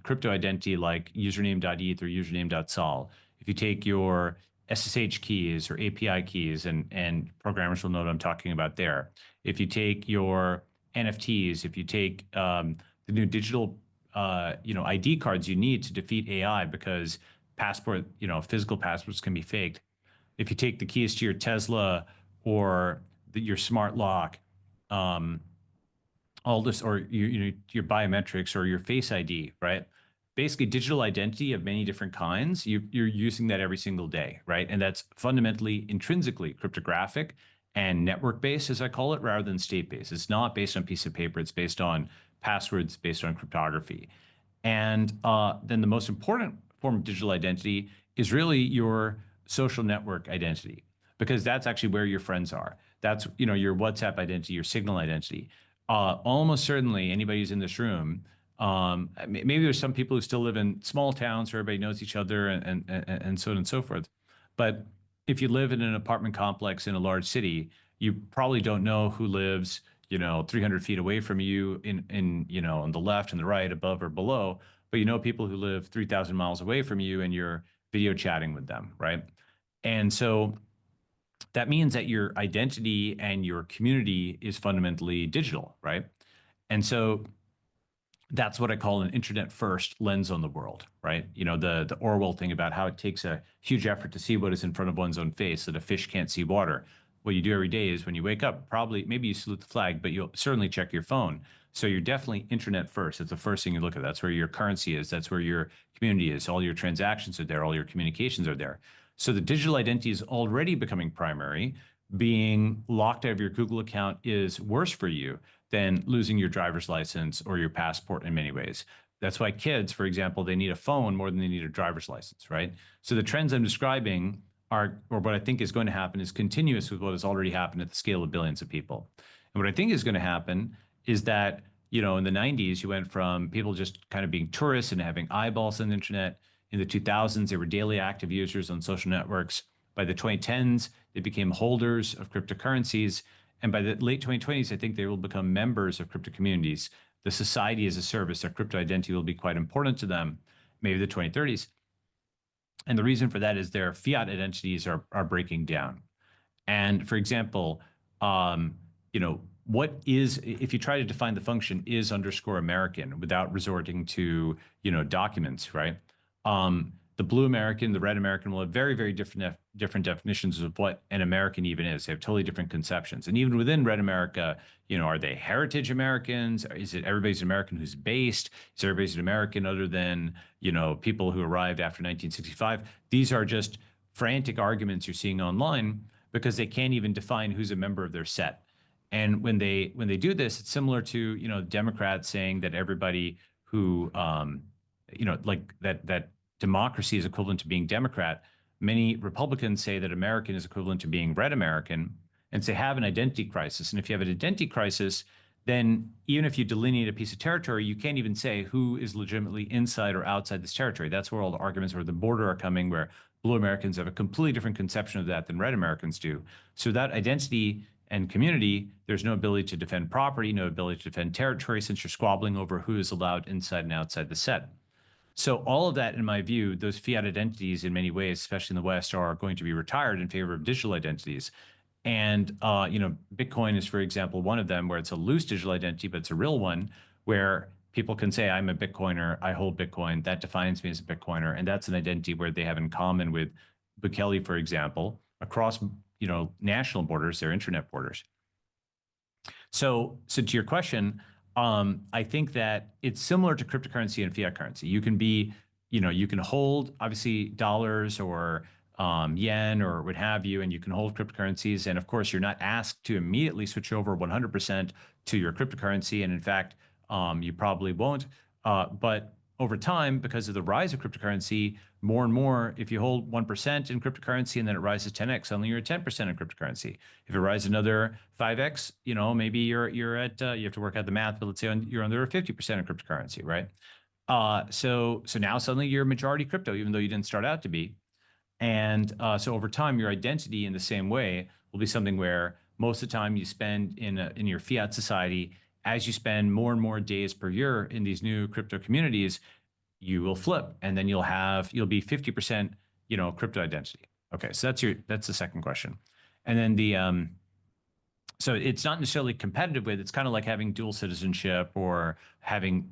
crypto identity like username.eth or username.sol, if you take your SSH keys or API keys, and programmers will know what I'm talking about there. If you take your NFTs, if you take the new digital ID cards you need to defeat AI, because physical passports can be faked. If you take the keys to your Tesla or your smart lock, all this, or your biometrics or your Face ID, right? Basically, digital identity of many different kinds. You're using that every single day, right? And that's fundamentally, intrinsically cryptographic and network-based, as I call it, rather than state-based. It's not based on a piece of paper. It's based on passwords, based on cryptography. And then the most important form of digital identity is really your social network identity, because that's actually where your friends are. That's your WhatsApp identity, your Signal identity. Almost certainly anybody who's in this room, maybe there's some people who still live in small towns where everybody knows each other and so on and so forth. But if you live in an apartment complex in a large city, you probably don't know who lives 300 feet away from you in on the left and the right, above or below, but you know people who live 3,000 miles away from you and you're video chatting with them, right? And so that means that your identity and your community is fundamentally digital, right? And so that's what I call an internet first lens on the world, right? The Orwell thing about how it takes a huge effort to see what is in front of one's own face, that a fish can't see water. What you do every day is when you wake up, maybe you salute the flag, but you'll certainly check your phone. So you're definitely internet first. It's the first thing you look at. That's where your currency is. That's where your community is. All your transactions are there. All your communications are there. So the digital identity is already becoming primary. Being locked out of your Google account is worse for you than losing your driver's license or your passport in many ways. That's why kids, for example, they need a phone more than they need a driver's license, right? So the trends I'm describing or what I think is going to happen, is continuous with what has already happened at the scale of billions of people. And what I think is going to happen is that, in the 90s, you went from people just kind of being tourists and having eyeballs on the internet. In the 2000s, they were daily active users on social networks. By the 2010s, they became holders of cryptocurrencies. And by the late 2020s, I think they will become members of crypto communities. The society as a service, their crypto identity will be quite important to them, maybe the 2030s. And the reason for that is their fiat identities are breaking down. And for example, what is, if you try to define the function is _American without resorting to, documents, right? The the blue American, the red American will have very, very different definitions of what an American even is. They have totally different conceptions. And even within red America, are they heritage Americans? Is it everybody's an American who's based? Is everybody's an American other than, people who arrived after 1965? These are just frantic arguments you're seeing online because they can't even define who's a member of their set. And when they do this, it's similar to, Democrats saying that everybody who, like that democracy is equivalent to being Democrat. Many Republicans say that American is equivalent to being red American, and they have an identity crisis. And if you have an identity crisis, then even if you delineate a piece of territory, you can't even say who is legitimately inside or outside this territory. That's where all the arguments over the border are coming, where blue Americans have a completely different conception of that than red Americans do. So that identity and community, there's no ability to defend property, no ability to defend territory, since you're squabbling over who is allowed inside and outside the set. So all of that, in my view, those fiat identities in many ways, especially in the West, are going to be retired in favor of digital identities. And, Bitcoin is, for example, one of them, where it's a loose digital identity, but it's a real one, where people can say, I'm a Bitcoiner, I hold Bitcoin, that defines me as a Bitcoiner. And that's an identity where they have in common with Bukele, for example, across, national borders, their internet borders. So to your question, I think that it's similar to cryptocurrency and fiat currency. You can be, you can hold obviously dollars or yen or what have you, and you can hold cryptocurrencies. And of course, you're not asked to immediately switch over 100% to your cryptocurrency. And in fact, you probably won't. But over time, because of the rise of cryptocurrency, more and more, if you hold 1% in cryptocurrency and then it rises 10x, suddenly you're at 10% in cryptocurrency. If it rises another 5x, maybe you're at, you have to work out the math, but let's say you're under 50% in cryptocurrency, right? So now suddenly you're majority crypto, even though you didn't start out to be. And so over time, your identity in the same way will be something where most of the time you spend in your fiat society, as you spend more and more days per year in these new crypto communities, you will flip, and then you'll be 50%, crypto identity. Okay, so that's the second question. And then so it's not necessarily competitive with, it's kind of like having dual citizenship or having,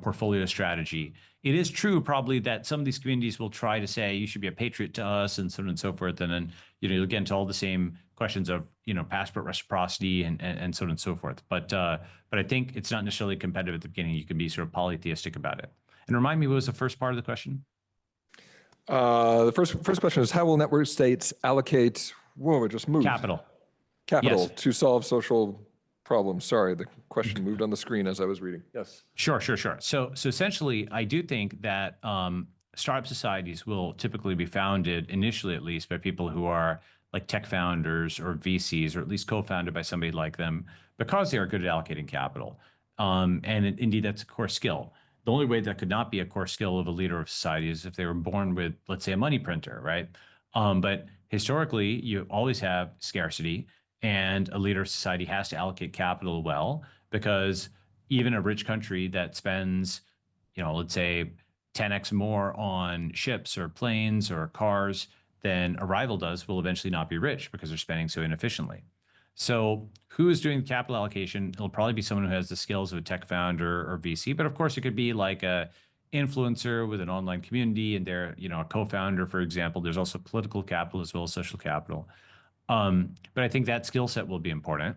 portfolio strategy. It is true probably that some of these communities will try to say you should be a patriot to us and so on and so forth. And then, you'll get into all the same questions of, passport reciprocity and so on and so forth. But I think it's not necessarily competitive at the beginning. You can be sort of polytheistic about it. And remind me, what was the first part of the question?
The first question is, how will network states allocate, whoa, it just moved.
Capital.
Capital
Yes.
to solve social problems. Sorry, the question moved on the screen as I was reading. Yes.
Sure. So essentially, I do think that startup societies will typically be founded, initially at least, by people who are like tech founders or VCs, or at least co-founded by somebody like them, because they are good at allocating capital. And indeed, that's a core skill. The only way that could not be a core skill of a leader of society is if they were born with, let's say, a money printer, right? But historically, you always have scarcity, and a leader of society has to allocate capital well, because even a rich country that spends, let's say 10x more on ships or planes or cars than a rival does will eventually not be rich because they're spending so inefficiently. So who is doing the capital allocation? It'll probably be someone who has the skills of a tech founder or VC, but of course it could be like a influencer with an online community and they're, a co-founder, for example. There's also political capital as well as social capital. But I think that skill set will be important.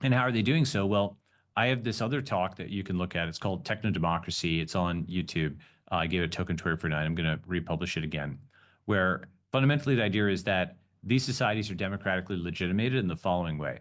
And how are they doing so? Well, I have this other talk that you can look at. It's called Techno-Democracy. It's on YouTube. I gave a token tour for 9. I'm going to republish it again, where fundamentally the idea is that these societies are democratically legitimated in the following way.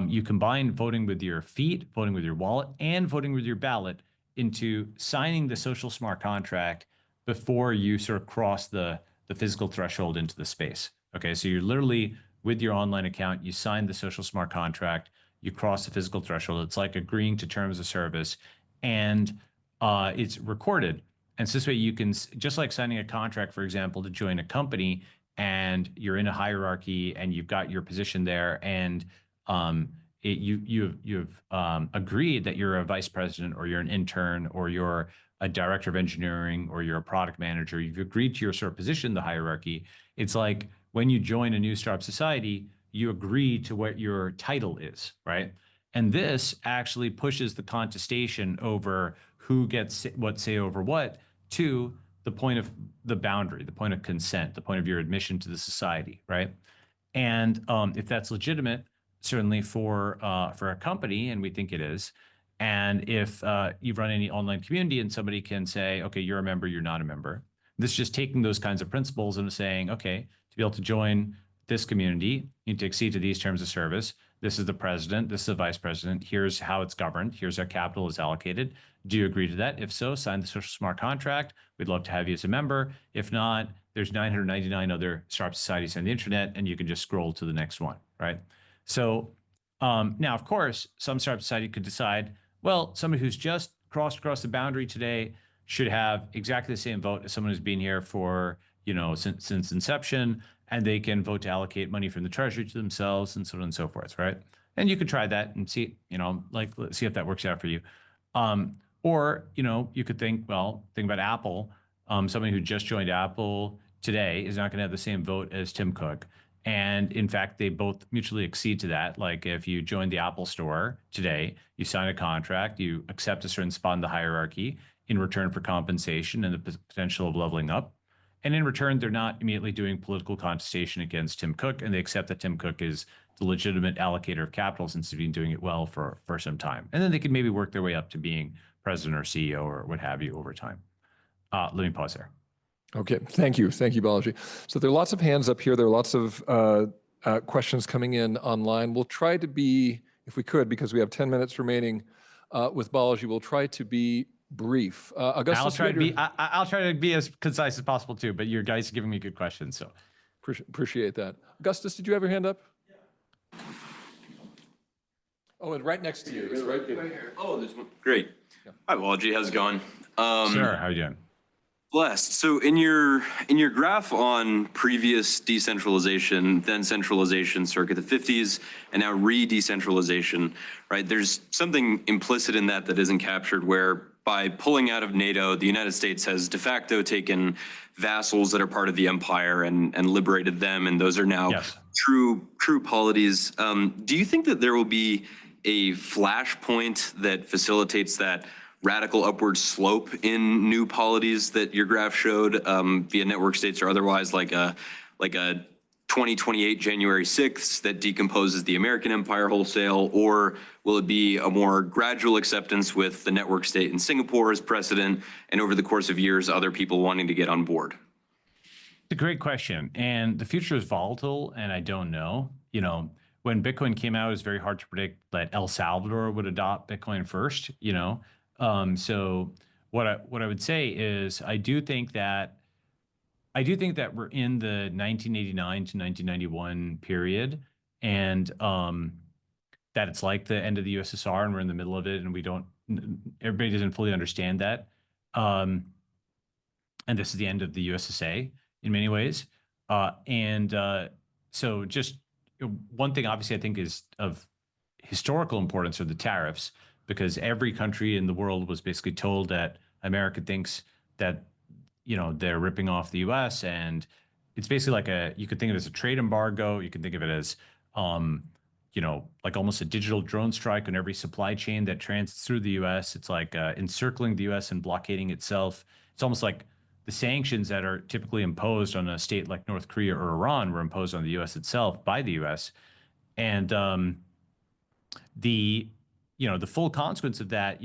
You combine voting with your feet, voting with your wallet, and voting with your ballot into signing the social smart contract before you sort of cross the physical threshold into the space. Okay, so you're literally, with your online account, you sign the social smart contract, you cross the physical threshold. It's like agreeing to terms of service, and it's recorded. And so this way you can, just like signing a contract, for example, to join a company, and you're in a hierarchy and you've got your position there, and you've agreed that you're a vice president, or you're an intern, or you're a director of engineering, or you're a product manager. You've agreed to your sort of position in the hierarchy. It's like when you join a new startup society, you agree to what your title is, right? And this actually pushes the contestation over who gets what say over what to the point of the boundary, the point of consent, the point of your admission to the society, right? And if that's legitimate, certainly for a company, and we think it is, and if you run any online community and somebody can say, okay, you're a member, you're not a member, this is just taking those kinds of principles and saying, okay, to be able to join this community, you need to accede to these terms of service. This is the president, this is the vice president, here's how it's governed, here's how capital is allocated. Do you agree to that? If so, sign the social smart contract. We'd love to have you as a member. If not, there's 999 other startup societies on the internet, and you can just scroll to the next one, right? So now, of course, some startup society could decide, well, somebody who's just crossed across the boundary today should have exactly the same vote as someone who's been here for, since inception, and they can vote to allocate money from the treasury to themselves and so on and so forth, right? And you could try that and see, let's see if that works out for you. Or, you could think about Apple. Somebody who just joined Apple today is not going to have the same vote as Tim Cook. And in fact, they both mutually accede to that. Like if you join the Apple store today, you sign a contract, you accept a certain spot in the hierarchy in return for compensation and the potential of leveling up. And in return, they're not immediately doing political contestation against Tim Cook, and they accept that Tim Cook is the legitimate allocator of capital since he's been doing it well for some time. And then they can maybe work their way up to being president or CEO or what have you over time. Let me pause there.
Okay, thank you, Balaji. So there are lots of hands up here. There are lots of questions coming in online. We'll try to be, if we could, because we have 10 minutes remaining with Balaji, we'll try to be brief. Augustus,
I'll try to be as concise as possible too, but your guys are giving me good questions, so.
Appreciate that. Augustus, did you have your hand up? Yeah. Oh, and right next to you. It's right here.
Oh, there's one. Great. Yeah. Hi, Balaji. How's it going?
Sure. How are you doing?
Blessed. So in your graph on previous decentralization, then centralization circa the 50s, and now re-decentralization, right? There's something implicit in that isn't captured, where by pulling out of NATO, the United States has de facto taken vassals that are part of the empire and liberated them, and those are now true polities. Do you think that there will be a flashpoint that facilitates that radical upward slope in new polities that your graph showed via network states or otherwise, like a 2028 January 6th that decomposes the American empire wholesale? Or will it be a more gradual acceptance with the network state in Singapore as precedent, and over the course of years, other people wanting to get on board?
It's a great question. And the future is volatile, and I don't know. When Bitcoin came out, it was very hard to predict that El Salvador would adopt Bitcoin first, So what I would say is I do think that we're in the 1989 to 1991 period, and that it's like the end of the USSR and we're in the middle of it, and everybody doesn't fully understand that. And this is the end of the USSA in many ways. So just one thing, obviously, I think is of historical importance are the tariffs, because every country in the world was basically told that America thinks that, they're ripping off the US, and it's basically you could think of it as a trade embargo. You can think of it as, like almost a digital drone strike on every supply chain that transits through the US. It's like encircling the US and blockading itself. It's almost like the sanctions that are typically imposed on a state like North Korea or Iran were imposed on the US itself by the US. And the full consequence of that,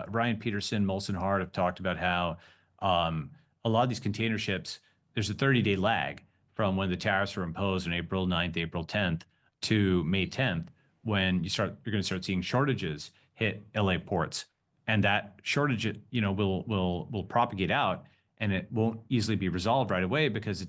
Ryan Peterson, Molson Hart have talked about how a lot of these container ships, there's a 30-day lag from when the tariffs were imposed on April 9th, April 10th to May 10th, when you're going to start seeing shortages hit LA ports. And that shortage, will propagate out, and it won't easily be resolved right away because,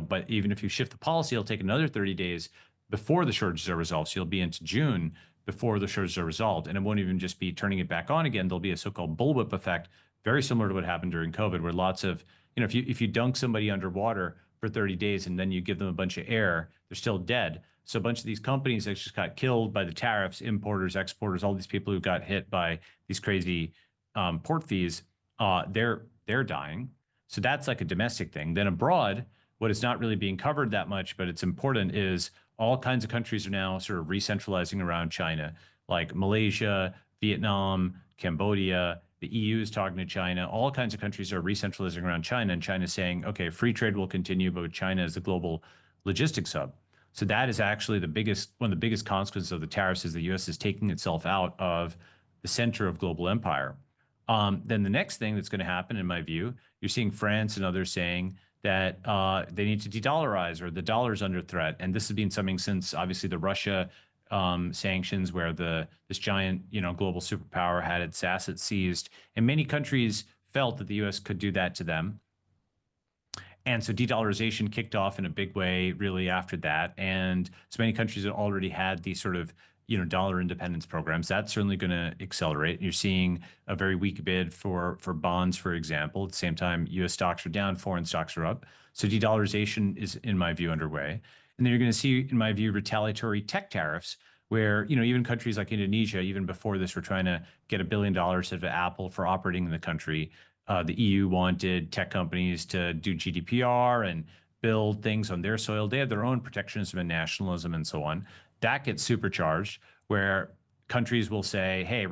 but even if you shift the policy, it'll take another 30 days before the shortages are resolved. So you'll be into June before the shortages are resolved. And it won't even just be turning it back on again. There'll be a so-called bullwhip effect, very similar to what happened during COVID, where lots of, if you dunk somebody underwater for 30 days and then you give them a bunch of air, they're still dead. So a bunch of these companies that just got killed by the tariffs, importers, exporters, all these people who got hit by these crazy port fees, they're dying. So that's like a domestic thing. Then abroad, what is not really being covered that much, but it's important, is all kinds of countries are now sort of re-centralizing around China, like Malaysia, Vietnam, Cambodia, The EU is talking to China. All kinds of countries are re-centralizing around China, and China's saying, okay, free trade will continue, but China is the global logistics hub. So that is actually one of the biggest consequences of the tariffs is the U.S. is taking itself out of the center of global empire. Then the next thing that's going to happen, in my view, you're seeing France and others saying that they need to de-dollarize or the dollar is under threat. And this has been something since obviously the Russia sanctions, where this giant global superpower had its assets seized, and many countries felt that the U.S. could do that to them. And so de-dollarization kicked off in a big way really after that. And so many countries that already had these sort of dollar independence programs, that's certainly going to accelerate. You're seeing a very weak bid for bonds, for example. At the same time, U.S. stocks are down, foreign stocks are up. So de-dollarization is, in my view, underway. And then you're going to see, in my view, retaliatory tech tariffs, where even countries like Indonesia, even before this, were trying to get $1 billion of Apple for operating in the country. The EU wanted tech companies to do GDPR and build things on their soil. They have their own protectionism and nationalism and so on. That gets supercharged, where countries will say, hey,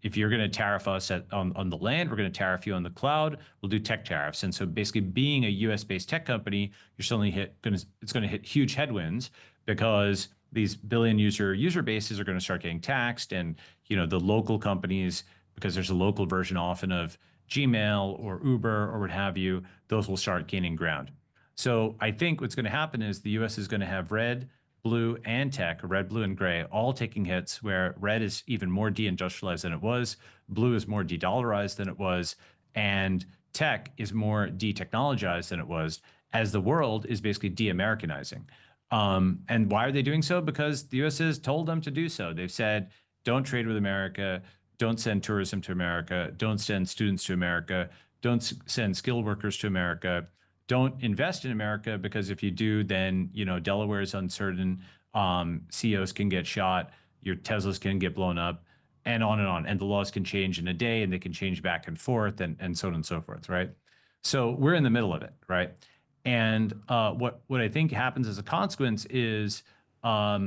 if you're going to tariff us on the land, we're going to tariff you on the cloud. We'll do tech tariffs. And so basically being a US-based tech company, you're suddenly it's going to hit huge headwinds, because these billion user bases are going to start getting taxed. And, the local companies, because there's a local version often of Gmail or Uber or what have you, those will start gaining ground. So I think what's going to happen is the US is going to have red, blue, and tech, or red, blue, and gray, all taking hits, where red is even more de-industrialized than it was, blue is more de-dollarized than it was, and tech is more de-technologized than it was, as the world is basically de-Americanizing. And why are they doing so? Because the US has told them to do so. They've said, don't trade with America, don't send tourism to America, don't send students to America, don't send skilled workers to America, don't invest in America, because if you do, then Delaware is uncertain, CEOs can get shot, your Teslas can get blown up, and on, and the laws can change in a day, and they can change back and forth, and so on and so forth, right? So we're in the middle of it, right? And what I think happens as a consequence is lots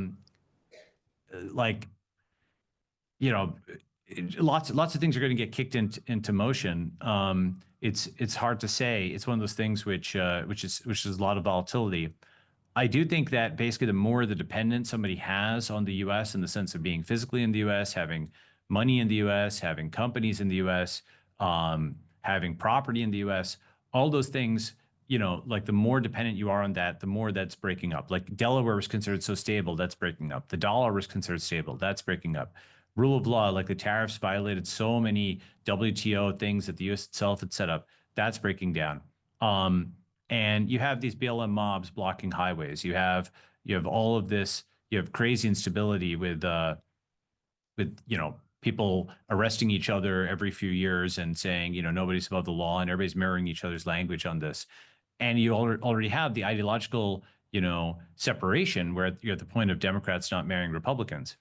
of things are going to get kicked into motion. It's hard to say. It's one of those things which is a lot of volatility. I do think that basically the more the dependence somebody has on the U.S. in the sense of being physically in the U.S., having money in the U.S., having companies in the U.S., having property in the U.S., all those things, like the more dependent you are on that, the more that's breaking up. Like Delaware was considered so stable, that's breaking up. The dollar was considered stable, that's breaking up. Rule of law, like the tariffs violated so many WTO things that the U.S. itself had set up, that's breaking down. And you have these BLM mobs blocking highways. You have all of this. You have crazy instability with people arresting each other every few years and saying nobody's above the law, and everybody's mirroring each other's language on this. And you already have the ideological separation, where you're at the point of Democrats not marrying Republicans.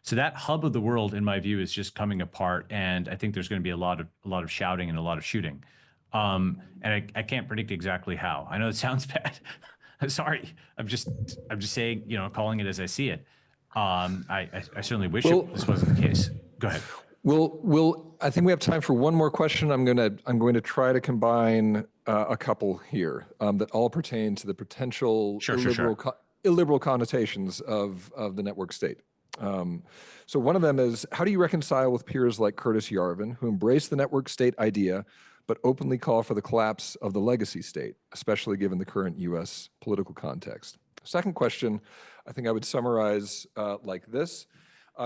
So that hub of the world, in my view, is just coming apart, and I think there's going to be a lot of shouting and a lot of shooting. And I can't predict exactly how. I know it sounds bad. Sorry. I'm just saying, calling it as I see it. I certainly wish this wasn't the case. Go ahead.
I think we have time for one more question. I'm going to try to combine a couple here that all pertain to the potential illiberal connotations of the network state. So one of them is, how do you reconcile with peers like Curtis Yarvin, who embrace the network state idea, but openly call for the collapse of the legacy state, especially given the current US political context? Second question, I think I would summarize like this.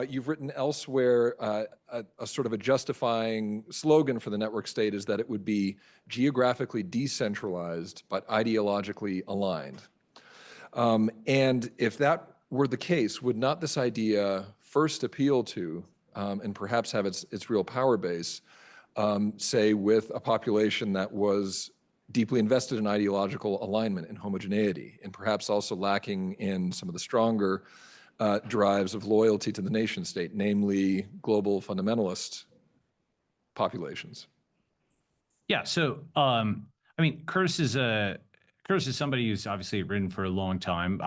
You've written elsewhere a sort of a justifying slogan for the network state is that it would be geographically decentralized, but ideologically aligned. And if that were the case, would not this idea first appeal to, and perhaps have its real power base, say with a population that was deeply invested in ideological alignment and homogeneity, and perhaps also lacking in some of the stronger drives of loyalty to the nation state, namely global fundamentalist populations?
Yeah, so Curtis is somebody who's obviously written for a long time.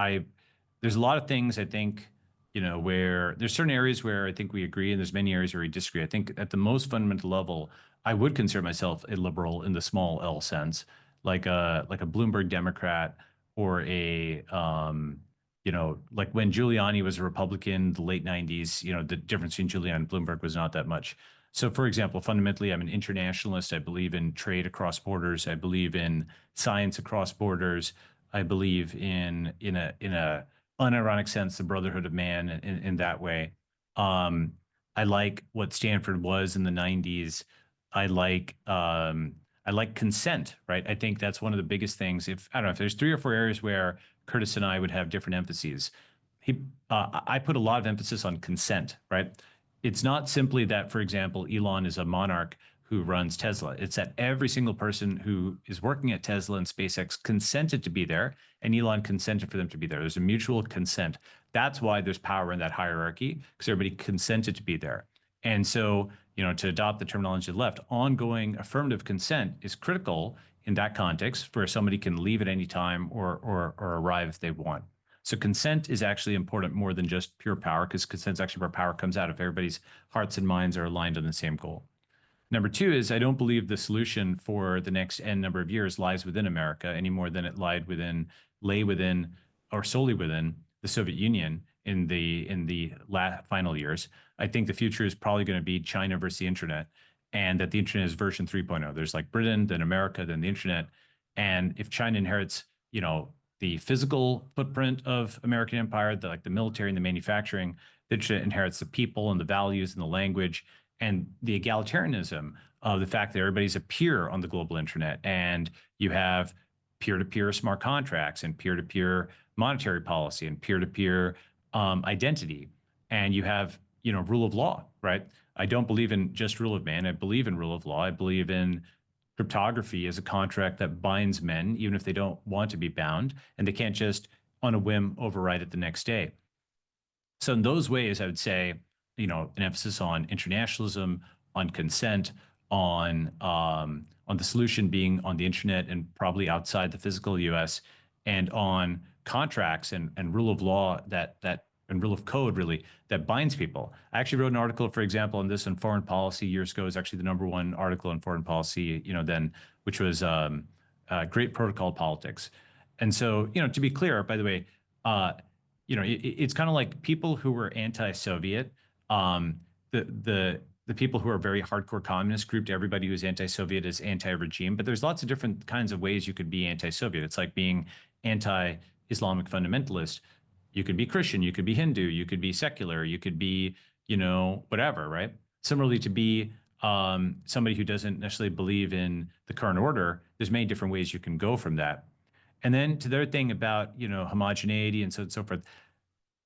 There's a lot of things I think where there's certain areas where I think we agree, and there's many areas where we disagree. I think at the most fundamental level, I would consider myself a liberal in the small L sense, like a Bloomberg Democrat, or like when Giuliani was a Republican, the late 90s, the difference between Giuliani and Bloomberg was not that much. So, for example, fundamentally, I'm an internationalist. I believe in trade across borders. I believe in science across borders. I believe in a unironic sense, the brotherhood of man in that way. I like what Stanford was in the 90s. I like consent, right? I think that's one of the biggest things. I don't know if there's 3 or 4 areas where Curtis and I would have different emphases. I put a lot of emphasis on consent, right? It's not simply that, for example, Elon is a monarch who runs Tesla. It's that every single person who is working at Tesla and SpaceX consented to be there, and Elon consented for them to be there. There's a mutual consent. That's why there's power in that hierarchy, because everybody consented to be there. And so, to adopt the terminology of the left, ongoing affirmative consent is critical in that context, where somebody can leave at any time or arrive if they want. So consent is actually important more than just pure power, because consent is actually where power comes out if everybody's hearts and minds are aligned on the same goal. Number 2 is I don't believe the solution for the next N number of years lies within America any more than it lay within, or solely within the Soviet Union in the final years. I think the future is probably going to be China versus the internet, and that the internet is version 3.0. There's like Britain, then America, then the internet. And if China inherits, the physical footprint of American empire, the military and the manufacturing, the internet inherits the people and the values and the language and the egalitarianism of the fact that everybody's a peer on the global internet, and you have peer-to-peer smart contracts and peer-to-peer monetary policy and peer-to-peer identity, and you have rule of law, right? I don't believe in just rule of man. I believe in rule of law. I believe in cryptography as a contract that binds men, even if they don't want to be bound, and they can't just on a whim override it the next day. So in those ways, I would say, an emphasis on internationalism, on consent, on the solution being on the internet and probably outside the physical US, and on contracts and rule of law and rule of code really that binds people. I actually wrote an article, for example, on this in Foreign Policy years ago. It was actually the #1 article in Foreign Policy, then, which was Great Protocol Politics. And so, to be clear, by the way, it's kind of like people who were anti-Soviet. The people who are very hardcore communist grouped everybody who's anti-Soviet as anti-regime, but there's lots of different kinds of ways you could be anti-Soviet. It's like being anti-Islamic fundamentalist. You could be Christian, you could be Hindu, you could be secular, you could be, whatever, right? Similarly, to be somebody who doesn't necessarily believe in the current order, there's many different ways you can go from that. And then to their thing about, homogeneity and so on and so forth.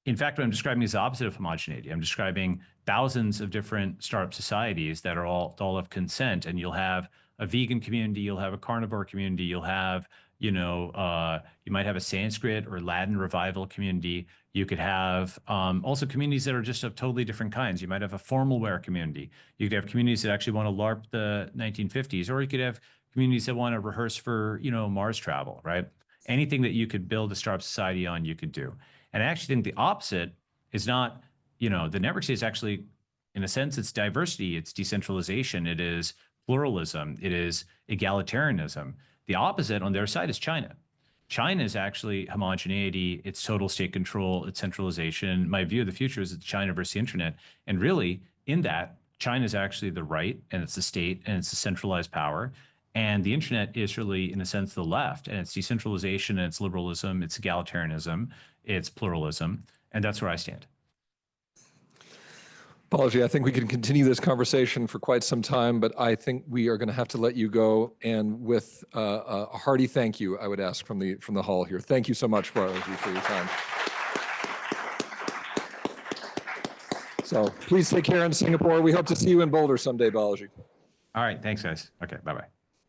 In fact, what I'm describing is the opposite of homogeneity. I'm describing thousands of different startup societies that are all of consent, and you'll have a vegan community, you'll have a carnivore community, you'll have, you might have a Sanskrit or Latin revival community. You could have also communities that are just of totally different kinds. You might have a formal wear community. You could have communities that actually want to LARP the 1950s, or you could have communities that want to rehearse for, Mars travel, right? Anything that you could build a startup society on, you could do. And I actually think the opposite is not, the network state is actually, in a sense, it's diversity, it's decentralization, it is pluralism, it is egalitarianism. The opposite on their side is China. China is actually homogeneity, it's total state control, it's centralization. My view of the future is it's China versus the internet. And really, in that, China is actually the right, and it's the state, and it's the centralized power. And the internet is really, in a sense, the left, and it's decentralization, and it's liberalism, it's egalitarianism, it's pluralism, and that's where I stand.
Balaji, I think we can continue this conversation for quite some time, but I think we are going to have to let you go. And with a hearty thank you, I would ask from the hall here. Thank you so much, Balaji, for your time. So please take care in Singapore. We hope to see you in Boulder someday, Balaji.
All right, thanks, guys. Okay, bye-bye.